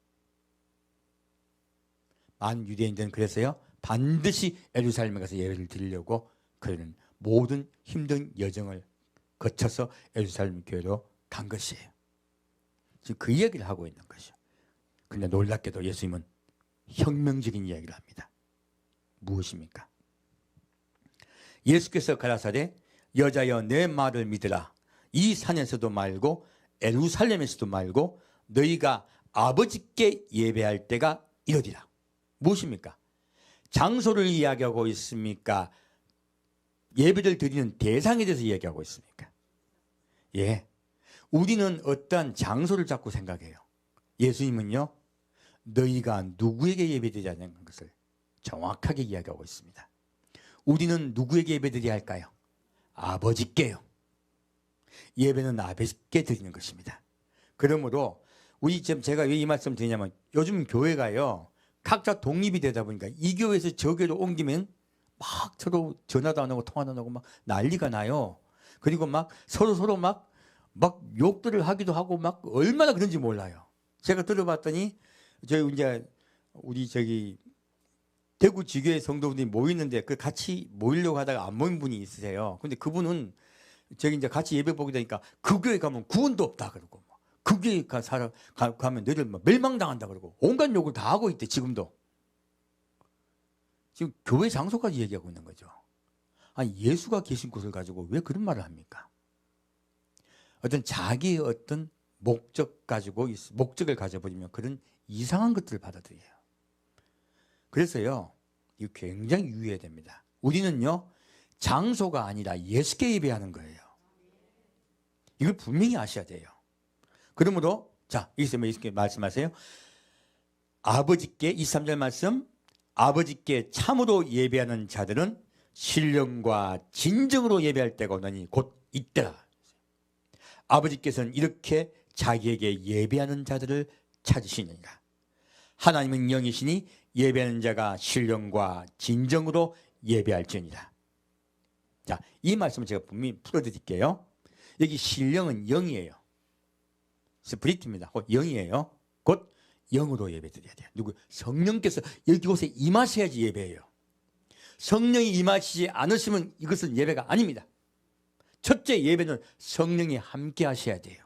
많은 유대인들은 그래서요, 반드시 예루살렘에 가서 예배를 드리려고 그는 모든 힘든 여정을 거쳐서 예루살렘 교회로 간 것이에요. 지금 그 이야기를 하고 있는 것이죠. 그런데 놀랍게도 예수님은 혁명적인 이야기를 합니다. 무엇입니까? 예수께서 가라사대 여자여 내 말을 믿으라. 이 산에서도 말고 예루살렘에서도 말고 너희가 아버지께 예배할 때가 이르리라. 무엇입니까? 장소를 이야기하고 있습니까? 예배를 드리는 대상에 대해서 이야기하고 있습니까? 예, 우리는 어떠한 장소를 자꾸 생각해요. 예수님은요, 너희가 누구에게 예배드리자는 것을 정확하게 이야기하고 있습니다. 우리는 누구에게 예배드려야 할까요? 아버지께요. 예배는 아버지께 드리는 것입니다. 그러므로 제가 왜 이 말씀 드리냐면, 요즘 교회가요, 각자 독립이 되다 보니까 이 교회에서 저 교회로 옮기면 막 서로 전화도 안 하고 통화도 안 하고 막 난리가 나요. 그리고 막 서로 막 막 욕들을 하기도 하고 막 얼마나 그런지 몰라요. 제가 들어봤더니 저희 이제 우리 저기 대구 지교회 성도분들이 모이는데 그 같이 모이려고 하다가 안 모인 분이 있으세요. 근데 그분은 저기 이제 같이 예배 보게 되니까 그 교회 가면 구원도 없다 그러고 그 교회 가면 너희들 멸망당한다 그러고 온갖 욕을 다 하고 있대. 지금도 지금 교회 장소까지 얘기하고 있는 거죠. 아니 예수가 계신 곳을 가지고 왜 그런 말을 합니까? 어떤 자기의 어떤 목적을 가져버리면 그런 이상한 것들을 받아들여요. 그래서요, 이거 굉장히 유의해야 됩니다. 우리는요, 장소가 아니라 예수께 예배하는 거예요. 이걸 분명히 아셔야 돼요. 그러므로, 자, 여기서 예수께 말씀하세요. 아버지께, 23절 말씀, 아버지께 참으로 예배하는 자들은 신령과 진정으로 예배할 때가 오느니 곧 이때라. 아버지께서는 이렇게 자기에게 예배하는 자들을 찾으시느니라. 하나님은 영이시니 예배하는 자가 신령과 진정으로 예배할지니라. 자, 이 말씀을 제가 분명히 풀어드릴게요. 여기 신령은 영이에요. 스피릿입니다. 곧 영이에요. 곧 영으로 예배드려야 돼요. 누구? 성령께서 여기곳에 임하셔야지 예배예요. 성령이 임하시지 않으시면 이것은 예배가 아닙니다. 첫째 예배는 성령이 함께 하셔야 돼요.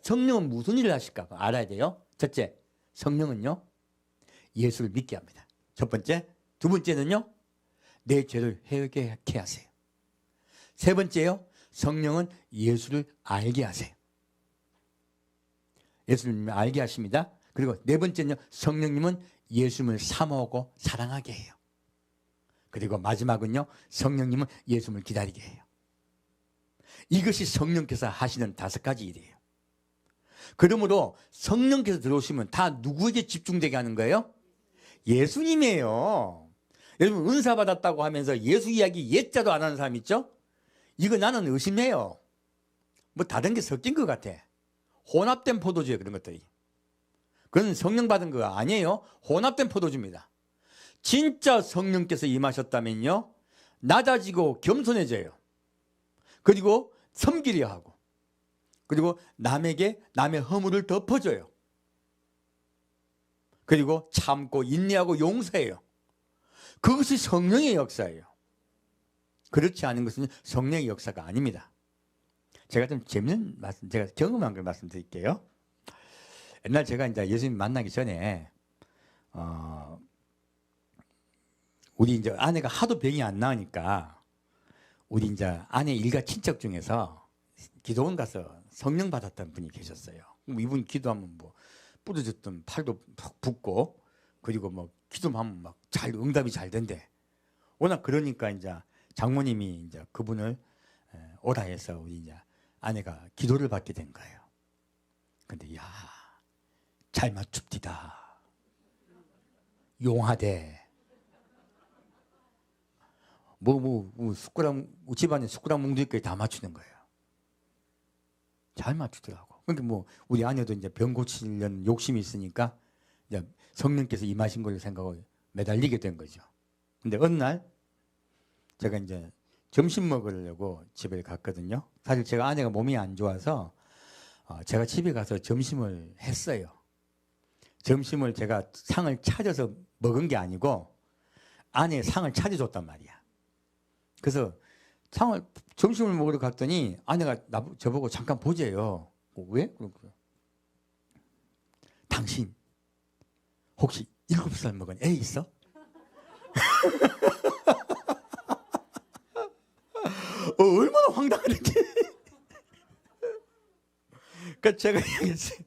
성령은 무슨 일을 하실까 알아야 돼요. 첫째, 성령은요, 예수를 믿게 합니다. 첫 번째. 두 번째는요, 내 죄를 회개하게 하세요. 세 번째요, 성령은 예수를 알게 하세요. 예수를 알게 하십니다. 그리고 네 번째는요, 성령님은 예수님을 사모하고 사랑하게 해요. 그리고 마지막은요, 성령님은 예수님을 기다리게 해요. 이것이 성령께서 하시는 5가지 일이에요. 그러므로 성령께서 들어오시면 다 누구에게 집중되게 하는 거예요? 예수님이에요. 여러분 은사 받았다고 하면서 예수 이야기 옛자도 안 하는 사람 있죠? 이거 나는 의심해요. 뭐 다른 게 섞인 것 같아. 혼합된 포도주예요, 그런 것들이. 그건 성령 받은 거 아니에요. 혼합된 포도주입니다. 진짜 성령께서 임하셨다면요, 낮아지고 겸손해져요. 그리고 섬기려 하고, 그리고 남에게 남의 허물을 덮어줘요. 그리고 참고 인내하고 용서해요. 그것이 성령의 역사예요. 그렇지 않은 것은 성령의 역사가 아닙니다. 제가 좀 재밌는 말씀, 제가 경험한 걸 말씀드릴게요. 옛날 제가 이제 예수님 만나기 전에 우리 이제 아내가 하도 병이 안 나으니까 우리 이제 아내 일가 친척 중에서 기도원 가서 성령 받았던 분이 계셨어요. 이분 기도하면 뭐 부러졌던 팔도 푹 붓고, 그리고 뭐 기도하면 막 잘 응답이 잘 된대. 워낙 그러니까 이제 장모님이 이제 그분을 오라 해서 우리 이제 아내가 기도를 받게 된 거예요. 근데 야, 잘 맞춥디다. 용하대. 숟가락, 집안에 숟가락 뭉두기까지 다 맞추는 거예요. 잘 맞추더라고. 그러니까 뭐 우리 아내도 이제 병 고치려는 욕심이 있으니까 이제 성령께서 임하신 걸로 생각하고 매달리게 된 거죠. 근데 어느 날 제가 이제 점심 먹으려고 집에 갔거든요. 사실 제가 아내가 몸이 안 좋아서 제가 집에 가서 점심을 했어요. 점심을 제가 상을 차려서 먹은 게 아니고 아내 상을 차려줬단 말이야. 그래서 점심을 먹으러 갔더니 아내가 저보고 잠깐 보재요. 왜? 당신 혹시 7살 먹은 애 있어? 얼마나 황당한지. 그러니까 제가 얘기했어요.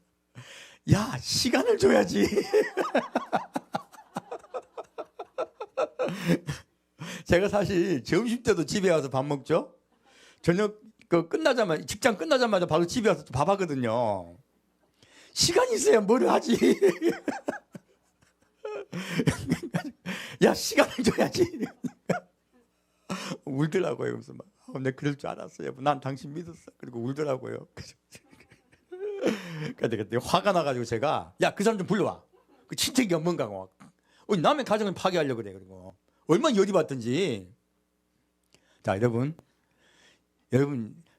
야, 시간을 줘야지. 제가 사실 점심 때도 집에 와서 밥 먹죠. 저녁 끝나자마자, 직장 끝나자마자 바로 집에 와서 또 밥 하거든요. 시간이 있어야 뭘 하지. 야, 시간을 줘야지. 울더라고요. 그래서 막 내가 그럴 줄 알았어요. 난 당신 믿었어. 그리고 울더라고요. 그때 화가 나가지고 제가 야, 그 사람 좀 불러와. 그 친척이 뭔가고 남의 가정을 파괴하려고 그래. 그리고 얼마나 열이 받든지. 자, 여러분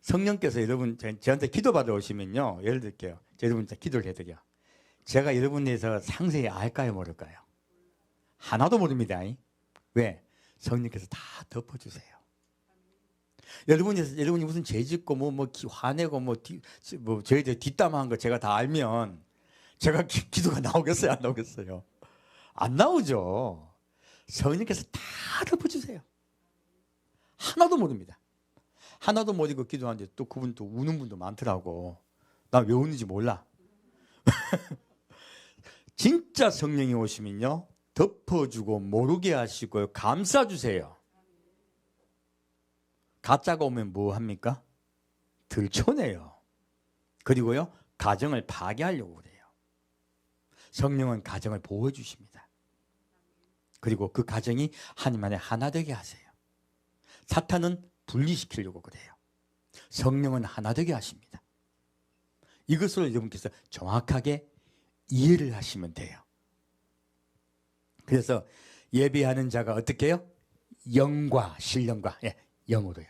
성령께서 여러분 저한테 기도받아 오시면요. 예를 들게요. 여러분 기도를 해드려. 제가 여러분에 대해서 상세히 알까요 모를까요? 하나도 모릅니다. 왜? 성령께서 다 덮어주세요. 여러분이 무슨 죄 짓고 화내고 저희들 뒷담화한 거 제가 다 알면 제가 기도가 나오겠어요? 안 나오겠어요? 안 나오죠. 성령께서 다 덮어주세요. 하나도 모릅니다. 하나도 모르고 기도하는데 또 그분 또 우는 분도 많더라고. 나 왜 우는지 몰라. 진짜 성령이 오시면요. 덮어주고 모르게 하시고 감싸주세요. 가짜가 오면 뭐 합니까? 들춰내요. 그리고요. 가정을 파괴하려고 그래요. 성령은 가정을 보호해주십니다. 그리고 그 가정이 하나님 안에 하나 되게 하세요. 사탄은 분리시키려고 그래요. 성령은 하나 되게 하십니다. 이것을 여러분께서 정확하게 이해를 하시면 돼요. 그래서 예배하는 자가 어떻게 해요? 영과 신령과 영으로요.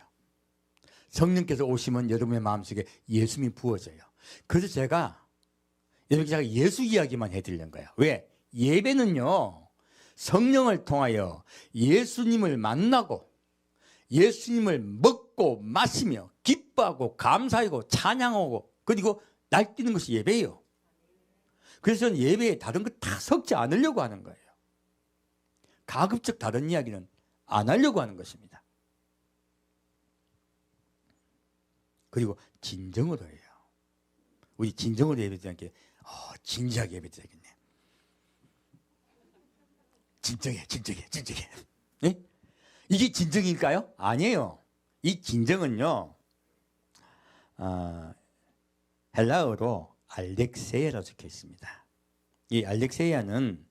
성령께서 오시면 여러분의 마음속에 예수님이 부어져요. 그래서 제가 예수 이야기만 해드리는 거예요. 왜? 예배는요. 성령을 통하여 예수님을 만나고 예수님을 먹고 마시며 기뻐하고 감사하고 찬양하고 그리고 날뛰는 것이 예배예요. 그래서 저는 예배에 다른 거 다 섞지 않으려고 하는 거예요. 가급적 다른 이야기는 안 하려고 하는 것입니다. 그리고 진정으로 해요. 우리 진정으로 예배드리는 게 진지하게 예배드려야겠네. 진정해. 네? 이게 진정일까요? 아니에요. 이 진정은요. 헬라어로 알렉세이아라고 적혀 있습니다. 이 알렉세이아는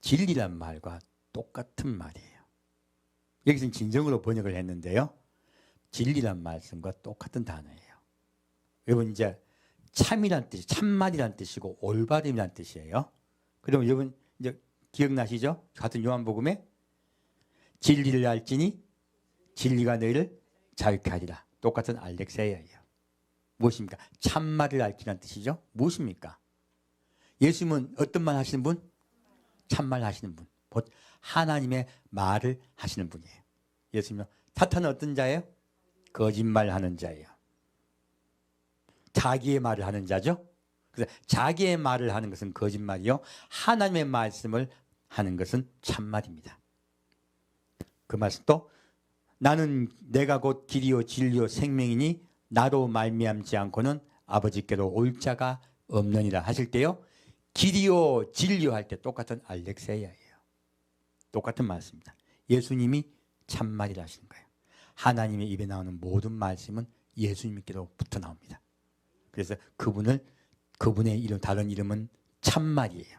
진리란 말과 똑같은 말이에요. 여기서는 진정으로 번역을 했는데요. 진리란 말씀과 똑같은 단어예요. 여러분 이제 참이란 뜻이 참말이란 뜻이고 올바름이란 뜻이에요. 그럼 여러분 이제 기억나시죠? 같은 요한복음에 진리를 알지니 진리가 너희를 자유케 하리라. 똑같은 알렉세이아예요. 무엇입니까? 참말을 알지라는 뜻이죠. 무엇입니까? 예수님은 어떤 말 하시는 분? 참말 하시는 분. 곧 하나님의 말을 하시는 분이에요. 예수님은 사탄은 어떤 자예요? 거짓말하는 자예요. 자기의 말을 하는 자죠. 그래서 자기의 말을 하는 것은 거짓말이요. 하나님의 말씀을 하는 것은 참말입니다. 그 말씀도 나는 내가 곧 길이요 진리요 생명이니 나로 말미암지 않고는 아버지께로 올 자가 없느니라 하실 때요. 길이요 진리요 할 때 똑같은 알렉세이아예요. 똑같은 말씀입니다. 예수님이 참말이라 하시는 거예요. 하나님의 입에 나오는 모든 말씀은 예수님께로부터 나옵니다. 그래서 그분의 이름 다른 이름은 참말이에요.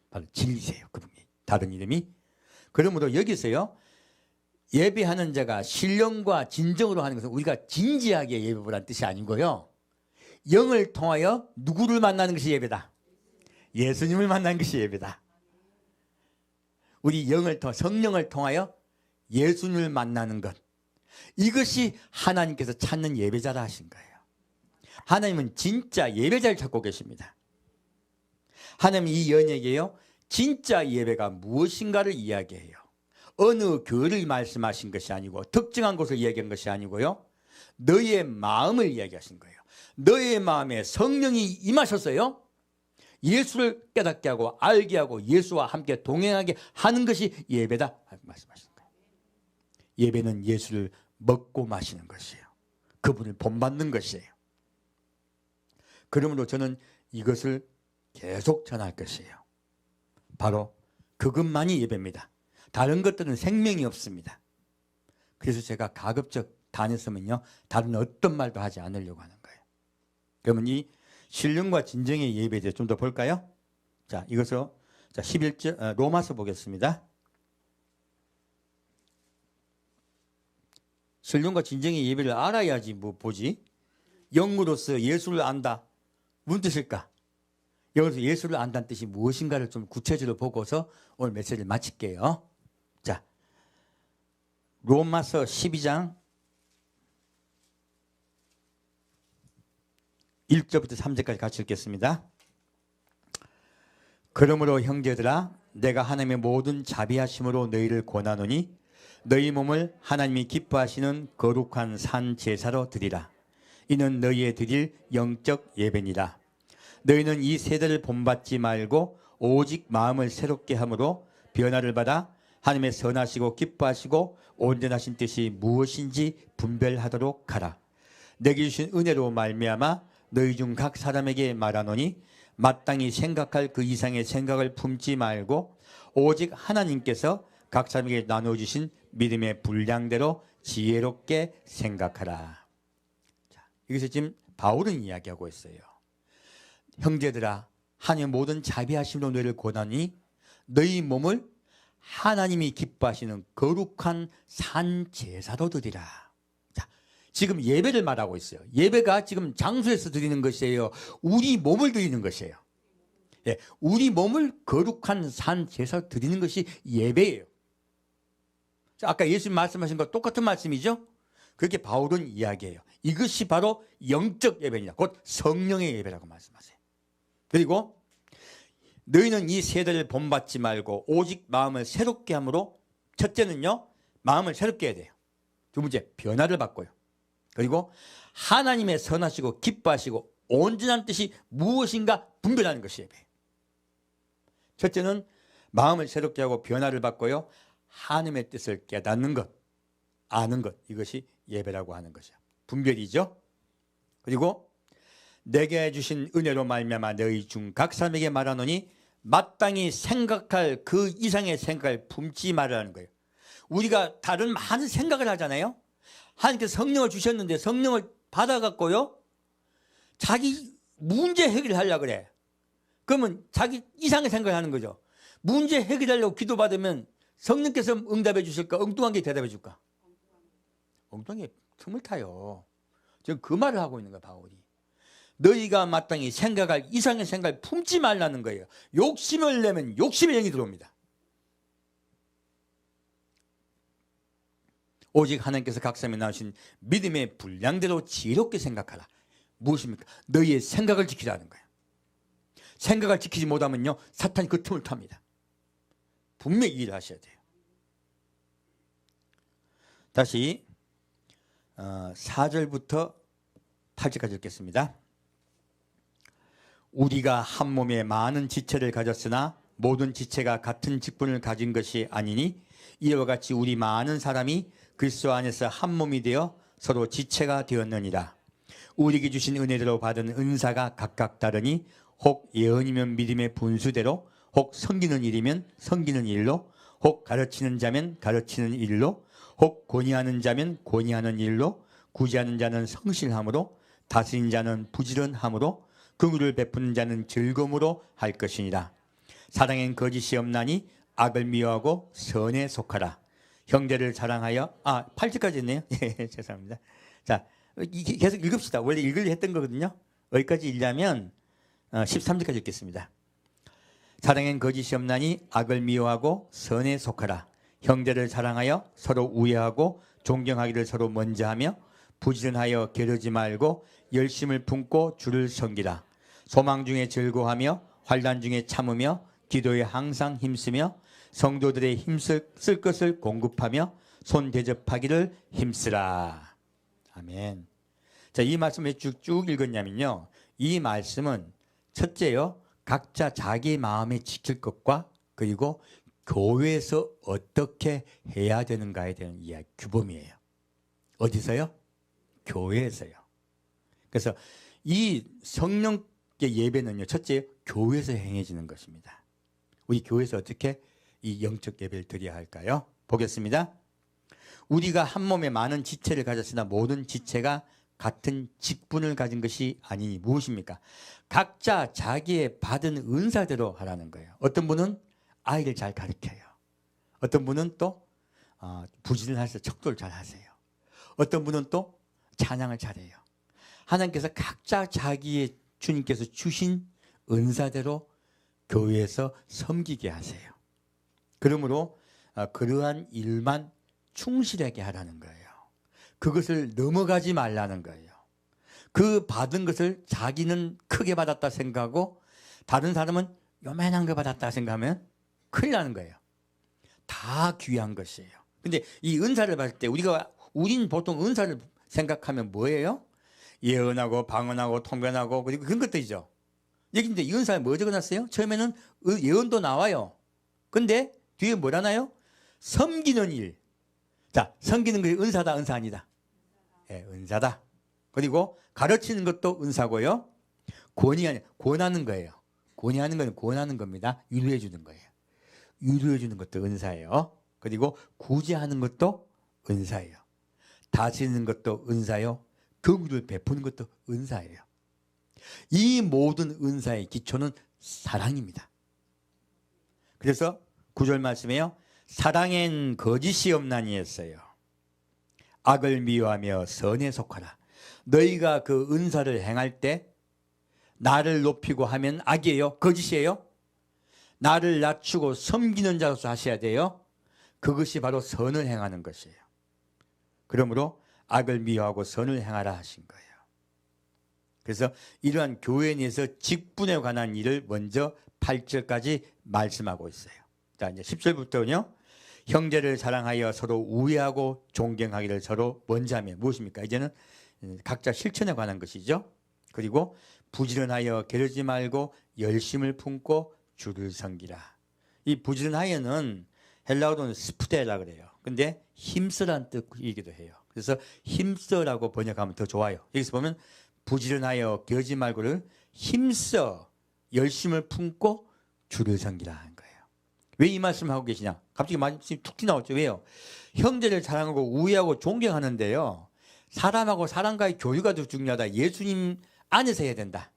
바로 진리세요. 그분이 다른 이름이. 그러므로 여기서요. 예배하는 자가 신령과 진정으로 하는 것은 우리가 진지하게 예배보라는 뜻이 아니고요. 영을 통하여 누구를 만나는 것이 예배다. 예수님을 만나는 것이 예배다. 우리 성령을 통하여 예수님을 만나는 것. 이것이 하나님께서 찾는 예배자라 하신 거예요. 하나님은 진짜 예배자를 찾고 계십니다. 하나님은 이 연예계요. 진짜 예배가 무엇인가를 이야기해요. 어느 교회를 말씀하신 것이 아니고 특정한 곳을 이야기한 것이 아니고요. 너의 마음을 이야기하신 거예요. 너의 마음에 성령이 임하셨어요. 예수를 깨닫게 하고 알게 하고 예수와 함께 동행하게 하는 것이 예배다 말씀하시는 거예요. 예배는 예수를 먹고 마시는 것이에요. 그분을 본받는 것이에요. 그러므로 저는 이것을 계속 전할 것이에요. 바로 그것만이 예배입니다. 다른 것들은 생명이 없습니다. 그래서 제가 가급적 다녔으면요. 다른 어떤 말도 하지 않으려고 하는 거예요. 그러면 이 신령과 진정의 예배에 대해서 좀 더 볼까요? 자, 이것으로 11절 로마서 보겠습니다. 신령과 진정의 예배를 알아야지 보지. 영으로서 예수를 안다. 무슨 뜻일까? 여기서 예수를 안다는 뜻이 무엇인가를 좀 구체적으로 보고서 오늘 메시지를 마칠게요. 자, 로마서 12장 1절부터 3절까지 같이 읽겠습니다. 그러므로 형제들아 내가 하나님의 모든 자비하심으로 너희를 권하노니 너희 몸을 하나님이 기뻐하시는 거룩한 산 제사로 드리라. 이는 너희의 드릴 영적 예배니라. 너희는 이 세대를 본받지 말고 오직 마음을 새롭게 함으로 변화를 받아 하나님의 선하시고 기뻐하시고 온전하신 뜻이 무엇인지 분별하도록 하라. 내게 주신 은혜로 말미암아 너희 중 각 사람에게 말하노니 마땅히 생각할 그 이상의 생각을 품지 말고 오직 하나님께서 각 사람에게 나눠주신 믿음의 분량대로 지혜롭게 생각하라. 자, 여기서 지금 바울은 이야기하고 있어요. 형제들아 하나님의 모든 자비하심으로 너희를 권하니 너희 몸을 하나님이 기뻐하시는 거룩한 산 제사로 드리라. 자, 지금 예배를 말하고 있어요. 예배가 지금 장소에서 드리는 것이에요. 우리 몸을 드리는 것이에요. 예, 우리 몸을 거룩한 산 제사로 드리는 것이 예배예요. 자, 아까 예수님 말씀하신 것 똑같은 말씀이죠. 그렇게 바울은 이야기해요. 이것이 바로 영적 예배냐, 곧 성령의 예배라고 말씀하세요. 그리고 너희는 이 세대를 본받지 말고 오직 마음을 새롭게 함으로, 첫째는요 마음을 새롭게 해야 돼요. 두 번째 변화를 바꿔요. 그리고 하나님의 선하시고 기뻐하시고 온전한 뜻이 무엇인가 분별하는 것이 예배예요. 첫째는 마음을 새롭게 하고 변화를 바꿔요. 하나님의 뜻을 깨닫는 것, 아는 것, 이것이 예배라고 하는 것이죠. 분별이죠. 그리고 내게 주신 은혜로 말미암아 너희 중 각 사람에게 말하노니 마땅히 생각할 그 이상의 생각을 품지 말라는 거예요. 우리가 다른 많은 생각을 하잖아요. 하나님께서 성령을 주셨는데 성령을 받아갖고요 자기 문제 해결하려고 그래. 그러면 자기 이상의 생각을 하는 거죠. 문제 해결하려고 기도받으면 성령께서 응답해 주실까? 엉뚱한 게 대답해 줄까? 엉뚱한 게 틈을 타요. 지금 그 말을 하고 있는 거야 바울이. 너희가 마땅히 생각할 이상의 생각을 품지 말라는 거예요. 욕심을 내면 욕심의 영이 들어옵니다. 오직 하나님께서 각 사람에 나오신 믿음의 분량대로 지혜롭게 생각하라. 무엇입니까? 너희의 생각을 지키라는 거예요. 생각을 지키지 못하면요 사탄이 그 틈을 탑니다. 분명히 이해를 하셔야 돼요. 다시 4절부터 8절까지 읽겠습니다. 우리가 한 몸에 많은 지체를 가졌으나 모든 지체가 같은 직분을 가진 것이 아니니 이와 같이 우리 많은 사람이 그리스도 안에서 한 몸이 되어 서로 지체가 되었느니라. 우리에게 주신 은혜대로 받은 은사가 각각 다르니 혹 예언이면 믿음의 분수대로, 혹 섬기는 일이면 섬기는 일로, 혹 가르치는 자면 가르치는 일로, 혹 권위하는 자면 권위하는 일로, 구제하는 자는 성실함으로, 다스린 자는 부지런함으로, 긍휼을 베푸는 자는 즐거움으로 할 것이니라. 사랑엔 거짓이 없나니 악을 미워하고 선에 속하라. 형제를 사랑하여 8절까지 했네요. 예, 죄송합니다. 자, 계속 읽읍시다. 원래 읽으려 했던 거거든요. 어디까지 읽냐면 13절까지 읽겠습니다. 사랑엔 거짓이 없나니 악을 미워하고 선에 속하라. 형제를 사랑하여 서로 우애하고 존경하기를 서로 먼저 하며 부지런하여 게으르지 말고 열심을 품고 주를 섬기라. 소망 중에 즐거워하며 환난 중에 참으며 기도에 항상 힘쓰며 성도들의 힘쓸 것을 공급하며 손 대접하기를 힘쓰라. 아멘. 자, 이 말씀을 쭉 읽었냐면요. 이 말씀은 첫째요. 각자 자기 마음에 지킬 것과 그리고 교회에서 어떻게 해야 되는가에 대한 이야기, 규범이에요. 어디서요? 교회에서요. 그래서 이 성령의 예배는요. 첫째, 교회에서 행해지는 것입니다. 우리 교회에서 어떻게 이 영적 예배를 드려야 할까요? 보겠습니다. 우리가 한 몸에 많은 지체를 가졌으나 모든 지체가 같은 직분을 가진 것이 아니니 무엇입니까? 각자 자기의 받은 은사대로 하라는 거예요. 어떤 분은 아이를 잘 가르쳐요. 어떤 분은 또 부지런해서 척도를 잘 하세요. 어떤 분은 또 찬양을 잘해요. 하나님께서 각자 자기의 주님께서 주신 은사대로 교회에서 섬기게 하세요. 그러므로 그러한 일만 충실하게 하라는 거예요. 그것을 넘어가지 말라는 거예요. 그 받은 것을 자기는 크게 받았다 생각하고 다른 사람은 요만한 거 받았다 생각하면 큰일 나는 거예요. 다 귀한 것이에요. 근데 이 은사를 받을 때 우린 보통 은사를 생각하면 뭐예요? 예언하고 방언하고 통변하고 그리고 그런 것들이죠. 여기 이제 이 은사에 뭐 적어놨어요? 처음에는 예언도 나와요. 근데 뒤에 뭐라나요? 섬기는 일. 자, 섬기는 것이 은사다, 은사 아니다? 예, 은사다. 그리고 가르치는 것도 은사고요. 권하는 거예요. 권하는 건 권하는 겁니다. 위로해 주는 거예요. 위로해 주는 것도 은사예요. 그리고 구제하는 것도 은사예요. 다스리는 것도 은사요. 긍휼을 베푸는 것도 은사예요. 이 모든 은사의 기초는 사랑입니다. 그래서 9절 말씀에요. 사랑엔 거짓이 없나니 했어요. 악을 미워하며 선에 속하라. 너희가 그 은사를 행할 때 나를 높이고 하면 악이에요? 거짓이에요? 나를 낮추고 섬기는 자로서 하셔야 돼요. 그것이 바로 선을 행하는 것이에요. 그러므로 악을 미워하고 선을 행하라 하신 거예요. 그래서 이러한 교회 내에서 직분에 관한 일을 먼저 8절까지 말씀하고 있어요. 자, 이제 10절부터는요. 형제를 사랑하여 서로 우애하고 존경하기를 서로 먼저 하며 무엇입니까? 이제는 각자 실천에 관한 것이죠. 그리고 부지런하여 게으르지 말고 열심을 품고 주를 섬기라. 이 부지런하여는 헬라어로는 스푸데라 그래요. 근데 힘쓰라는 뜻이기도 해요. 그래서 힘써라고 번역하면 더 좋아요. 여기서 보면 부지런하여 게으르지 말고를 힘써 열심을 품고 주를 섬기라 하는 거예요. 왜 이 말씀을 하고 계시냐? 갑자기 말씀이 툭 튀어나왔죠. 왜요? 형제를 사랑하고 우애하고 존경하는데요. 사람하고 사람과의 교류가 더 중요하다. 예수님 안에서 해야 된다.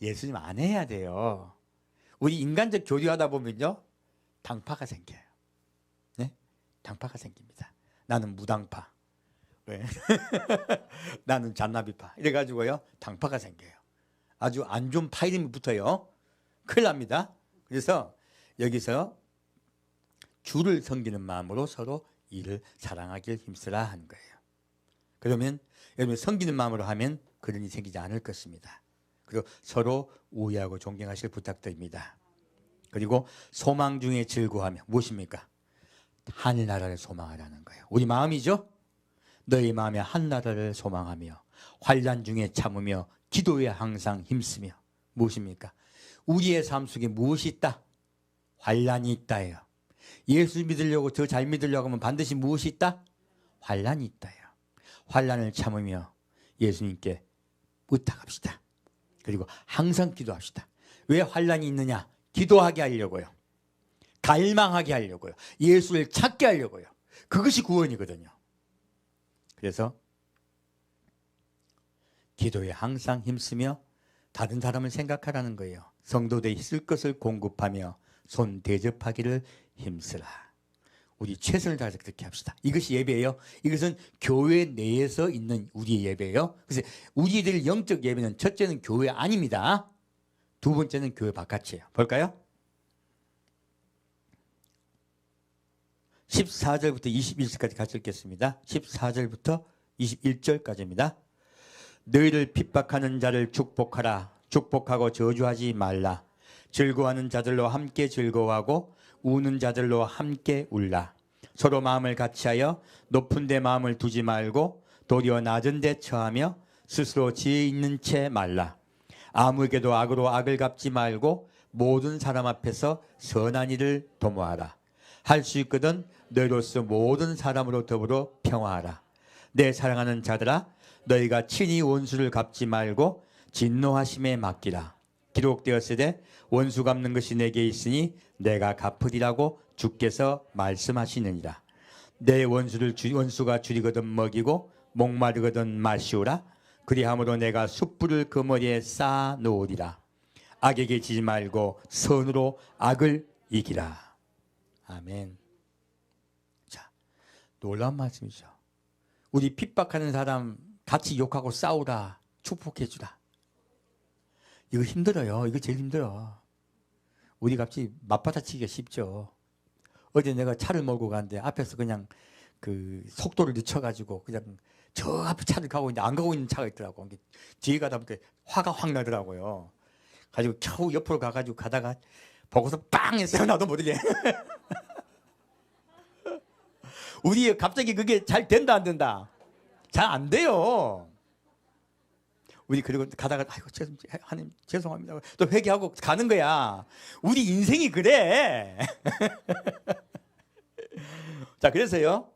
예수님 안에 해야 돼요. 우리 인간적 교류하다 보면요. 당파가 생겨요. 네? 당파가 생깁니다. 나는 무당파. 왜? 나는 잔나비파. 이래가지고요. 당파가 생겨요. 아주 안 좋은 파 이름이 붙어요. 큰일 납니다. 그래서 여기서 주를 섬기는 마음으로 서로 이를 사랑하길 힘쓰라 하는 거예요. 그러면 여러분 섬기는 마음으로 하면 그런 일이 생기지 않을 것입니다. 그리고 서로 우애하고 존경하실 부탁드립니다. 그리고 소망 중에 즐거워하며 무엇입니까? 하늘나라를 소망하라는 거예요. 우리 마음이죠. 너희 마음에 한나라를 소망하며 환난 중에 참으며 기도에 항상 힘쓰며 무엇입니까? 우리의 삶 속에 무엇이 있다? 환난이 있다예요. 예수 믿으려고 더 잘 믿으려고 하면 반드시 무엇이 있다? 환난이 있다예요. 환난을 참으며 예수님께 부탁합시다. 그리고 항상 기도합시다. 왜 환난이 있느냐? 기도하게 하려고요. 갈망하게 하려고요. 예수를 찾게 하려고요. 그것이 구원이거든요. 그래서 기도에 항상 힘쓰며 다른 사람을 생각하라는 거예요. 성도들이 있을 것을 공급하며 손 대접하기를 힘쓰라. 우리 최선을 다해서 그렇게 합시다. 이것이 예배예요. 이것은 교회 내에서 있는 우리의 예배예요. 그래서 우리들 영적 예배는 첫째는 교회 아닙니다. 두 번째는 교회 바깥이에요. 볼까요? 14절부터 21절까지 같이 읽겠습니다. 14절부터 21절까지입니다. 너희를 핍박하는 자를 축복하라. 축복하고 저주하지 말라. 즐거워하는 자들로 함께 즐거워하고 우는 자들로 함께 울라. 서로 마음을 같이하여 높은 데 마음을 두지 말고 도리어 낮은 데 처하며 스스로 지혜 있는 채 말라. 아무에게도 악으로 악을 갚지 말고 모든 사람 앞에서 선한 일을 도모하라. 할 수 있거든 너희로서 모든 사람으로 더불어 평화하라. 내 사랑하는 자들아 너희가 친히 원수를 갚지 말고 진노하심에 맡기라. 기록되었으되 원수 갚는 것이 내게 있으니 내가 갚으리라고 주께서 말씀하시느니라. 내 원수가 줄이거든 먹이고 목마르거든 마시오라. 그리함으로 내가 숯불을 그 머리에 쌓아 놓으리라. 악에게 지지 말고 선으로 악을 이기라. 아멘. 자, 놀라운 말씀이죠. 우리 핍박하는 사람 같이 욕하고 싸우라. 축복해 주라. 이거 힘들어요. 이거 제일 힘들어. 우리 같이 맞받아치기가 쉽죠. 어제 내가 차를 몰고 가는데 앞에서 그냥 그 속도를 늦춰가지고 그냥 저 앞에 차를 가고 있는데 안 가고 있는 차가 있더라고. 뒤에 가다 보니까 화가 확 나더라고요. 가지고 겨우 옆으로 가가지고 가다가 보고서 빵 했어요. 나도 모르게. 우리 갑자기 그게 잘 된다 안 된다? 잘 안 돼요. 우리 그리고 가다가 아이고 하나님 죄송합니다. 또 회개하고 가는 거야. 우리 인생이 그래. 자, 그래서요.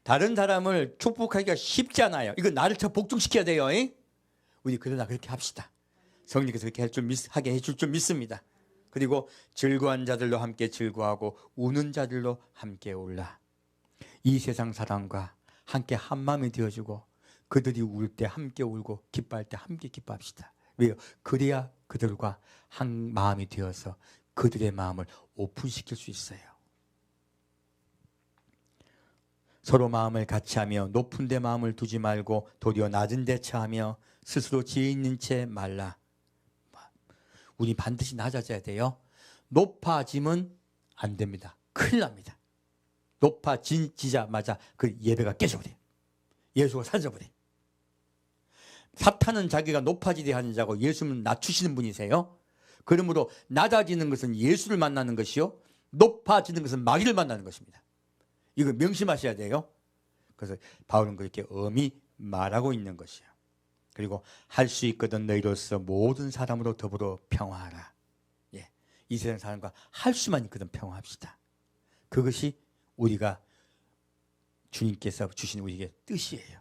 다른 사람을 축복하기가 쉽지 않아요. 이거 나를 더 복종시켜야 돼요. 우리 그러나 그렇게 합시다. 성령께서 그렇게 하게 해줄 줄 믿습니다. 그리고 즐거운 자들로 함께 즐거워하고 우는 자들로 함께 울라. 이 세상 사람과 함께 한 마음이 되어주고 그들이 울 때 함께 울고 기뻐할 때 함께 기뻐합시다. 왜요? 그래야 그들과 한 마음이 되어서 그들의 마음을 오픈시킬 수 있어요. 서로 마음을 같이하며 높은 데 마음을 두지 말고 도리어 낮은 데 처하며 스스로 지혜 있는 채 말라. 우리 반드시 낮아져야 돼요. 높아지면 안 됩니다. 큰일 납니다. 높아지자마자 그 예배가 깨져버려요. 예수가 사라져버려요. 사탄은 자기가 높아지려 하는 자고 예수는 낮추시는 분이세요. 그러므로 낮아지는 것은 예수를 만나는 것이요, 높아지는 것은 마귀를 만나는 것입니다. 이거 명심하셔야 돼요. 그래서 바울은 그렇게 엄히 말하고 있는 것이에요. 그리고 할 수 있거든 너희로서 모든 사람으로 더불어 평화하라. 예, 이 세상 사람과 할 수만 있거든 평화합시다. 그것이 우리가 주님께서 주신 우리에게 뜻이에요.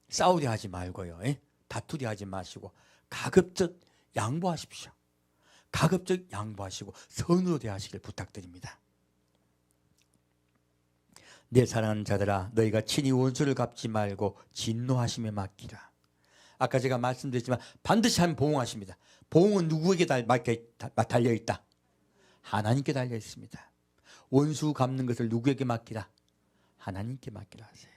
싸우려 하지 말고요. 다투려 하지 마시고 가급적 양보하십시오. 가급적 양보하시고 선으로 대하시길 부탁드립니다. 내 사랑하는 자들아, 너희가 친히 원수를 갚지 말고 진노하심에 맡기라. 아까 제가 말씀드렸지만 반드시 하면 보응하십니다. 보응은 누구에게 달려있다? 하나님께 달려있습니다. 원수 갚는 것을 누구에게 맡기라? 하나님께 맡기라 하세요.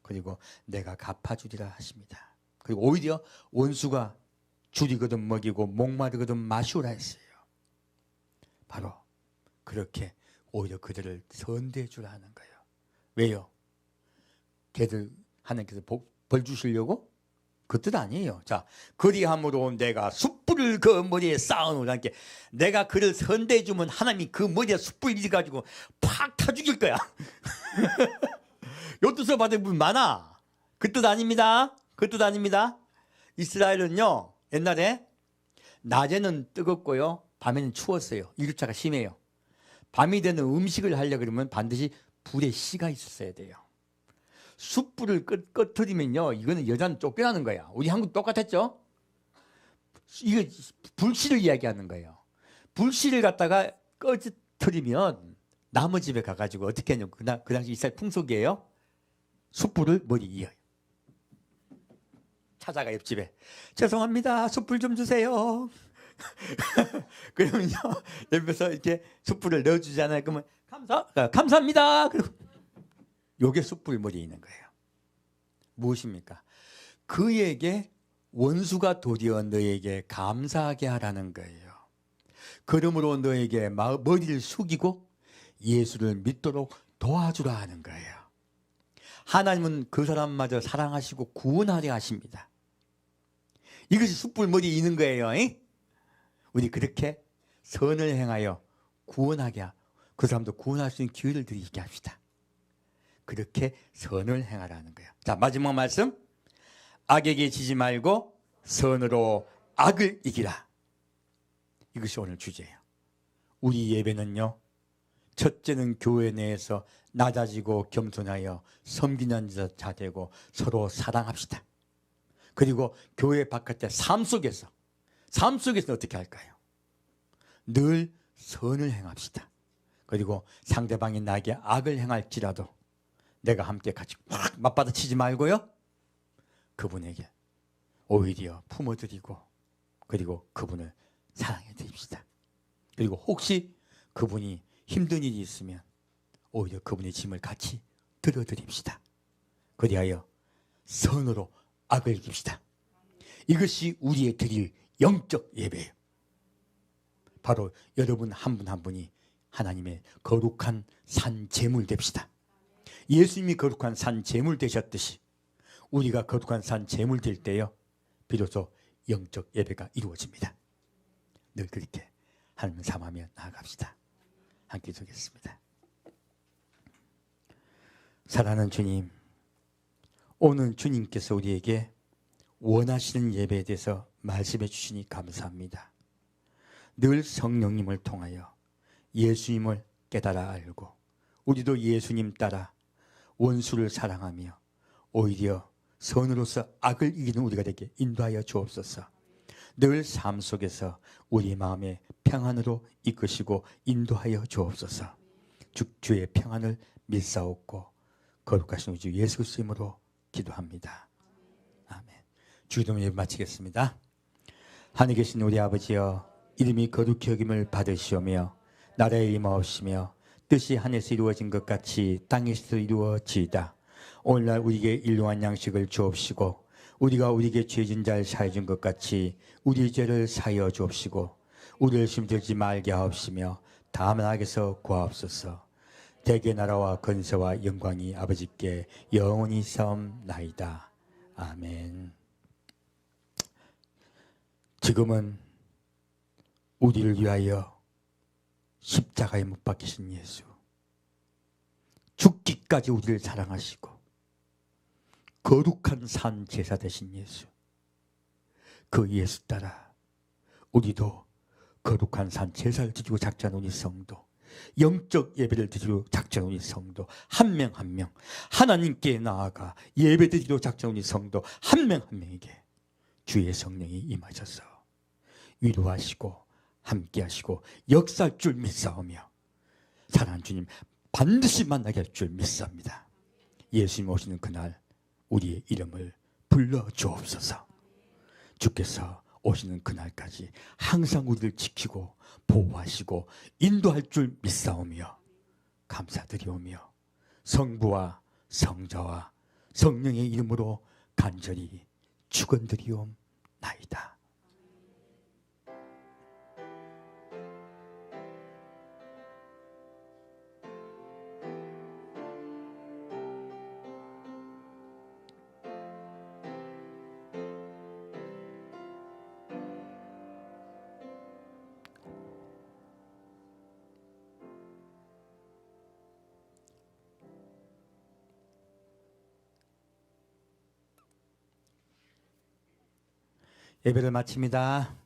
그리고 내가 갚아주리라 하십니다. 그리고 오히려 원수가 줄이거든 먹이고 목마르거든 마시오라 했어요. 바로 그렇게 오히려 그들을 선대해 주라 하는 거예요. 왜요? 걔들 하나님께서 벌 주시려고? 그 뜻 아니에요. 자, 그리함으로 내가 숯불을 그 머리에 쌓아놓으라. 내가 그를 선대해 주면 하나님이 그 머리에 숯불 일어가지고 팍 타 죽일 거야. 요 뜻을 받은 분 많아. 그 뜻 아닙니다. 그 뜻 아닙니다. 이스라엘은요, 옛날에 낮에는 뜨겁고요, 밤에는 추웠어요. 일교차가 심해요. 밤이 되는 음식을 하려고 그러면 반드시 불에 씨가 있었어야 돼요. 숯불을 꺼트리면요, 이거는 여자는 쫓겨나는 거야. 우리 한국 똑같았죠? 이거 불씨를 이야기하는 거예요. 불씨를 갖다가 꺼트리면 남의 집에 가가지고 어떻게 하냐고, 그 당시 이스라엘 풍속이에요. 숯불을 머리 이어요. 찾아가 옆집에, 죄송합니다, 숯불 좀 주세요. 그러면요, 옆에서 이렇게 숯불을 넣어주잖아요. 그러면 감사합니다. 그리고 요게 숯불 머리에 있는 거예요. 무엇입니까? 그에게 원수가 도리어 너에게 감사하게 하라는 거예요. 그러므로 너에게 머리를 숙이고 예수를 믿도록 도와주라 하는 거예요. 하나님은 그 사람마저 사랑하시고 구원하려 하십니다. 이것이 숯불 머리에 있는 거예요. 우리 그렇게 선을 행하여 구원하게, 그 사람도 구원할 수 있는 기회를 드리게 합시다. 그렇게 선을 행하라는 거예요. 자, 마지막 말씀. 악에게 지지 말고 선으로 악을 이기라. 이것이 오늘 주제예요. 우리 예배는요, 첫째는 교회 내에서 낮아지고 겸손하여 섬기는 자 되고 서로 사랑합시다. 그리고 교회 바깥의 삶 속에서 어떻게 할까요? 늘 선을 행합시다. 그리고 상대방이 나에게 악을 행할지라도 내가 함께 같이 막 맞받아치지 말고요, 그분에게 오히려 품어드리고 그리고 그분을 사랑해 드립시다. 그리고 혹시 그분이 힘든 일이 있으면 오히려 그분의 짐을 같이 들어드립시다. 그리하여 선으로 악을 이깁시다. 이것이 우리의 드릴 영적 예배예요. 바로 여러분 한 분 한 분이 하나님의 거룩한 산 제물 됩시다. 예수님이 거룩한 산 제물 되셨듯이 우리가 거룩한 산 제물 드릴 때요, 비로소 영적 예배가 이루어집니다. 늘 그렇게 하나님을 삼하며 나아갑시다. 함께 기도하겠습니다. 사랑하는 주님, 오늘 주님께서 우리에게 원하시는 예배에 대해서 말씀해 주시니 감사합니다. 늘 성령님을 통하여 예수님을 깨달아 알고 우리도 예수님 따라 원수를 사랑하며 오히려 선으로서 악을 이기는 우리가 되게 인도하여 주옵소서. 늘 삶 속에서 우리 마음의 평안으로 이끄시고 인도하여 주옵소서. 주의 평안을 밀사옵고 거룩하신 우리 주 예수 그리스도 이름으로 기도합니다. 아멘. 주기도 예배 마치겠습니다. 하늘에 계신 우리 아버지여, 이름이 거룩히 여김을 받으시오며 나라의 임하옵시며 뜻이 하늘에서 이루어진 것 같이 땅에서도 이루어지이다. 오늘날 우리에게 일용할 양식을 주옵시고 우리가 우리에게 죄진 자를 사해 준 것 같이 우리의 죄를 사하여 주옵시고 우리를 힘들지 말게 하옵시며 다만 악에서 구하옵소서. 대개 나라와 건세와 영광이 아버지께 영원히 사옵나이다. 아멘. 지금은 우리를 위하여 십자가에 못 박히신 예수, 죽기까지 우리를 사랑하시고 거룩한 산 제사 되신 예수, 그 예수 따라 우리도 거룩한 산 제사를 드리고 작정한 우리 성도, 영적 예배를 드리고 작정한 우리 성도 한 명 한 명, 하나님께 나아가 예배 드리고 작정한 우리 성도 한 명 한 명에게 주의 성령이 임하셔서 위로하시고 함께하시고 역사할 줄 믿사오며 사랑하는 주님 반드시 만나게 할 줄 믿사옵니다. 예수님 오시는 그날 우리의 이름을 불러주옵소서. 주께서 오시는 그날까지 항상 우리를 지키고 보호하시고 인도할 줄 믿사오며 감사드리오며 성부와 성자와 성령의 이름으로 간절히 축원드리옵나이다. 예배를 마칩니다.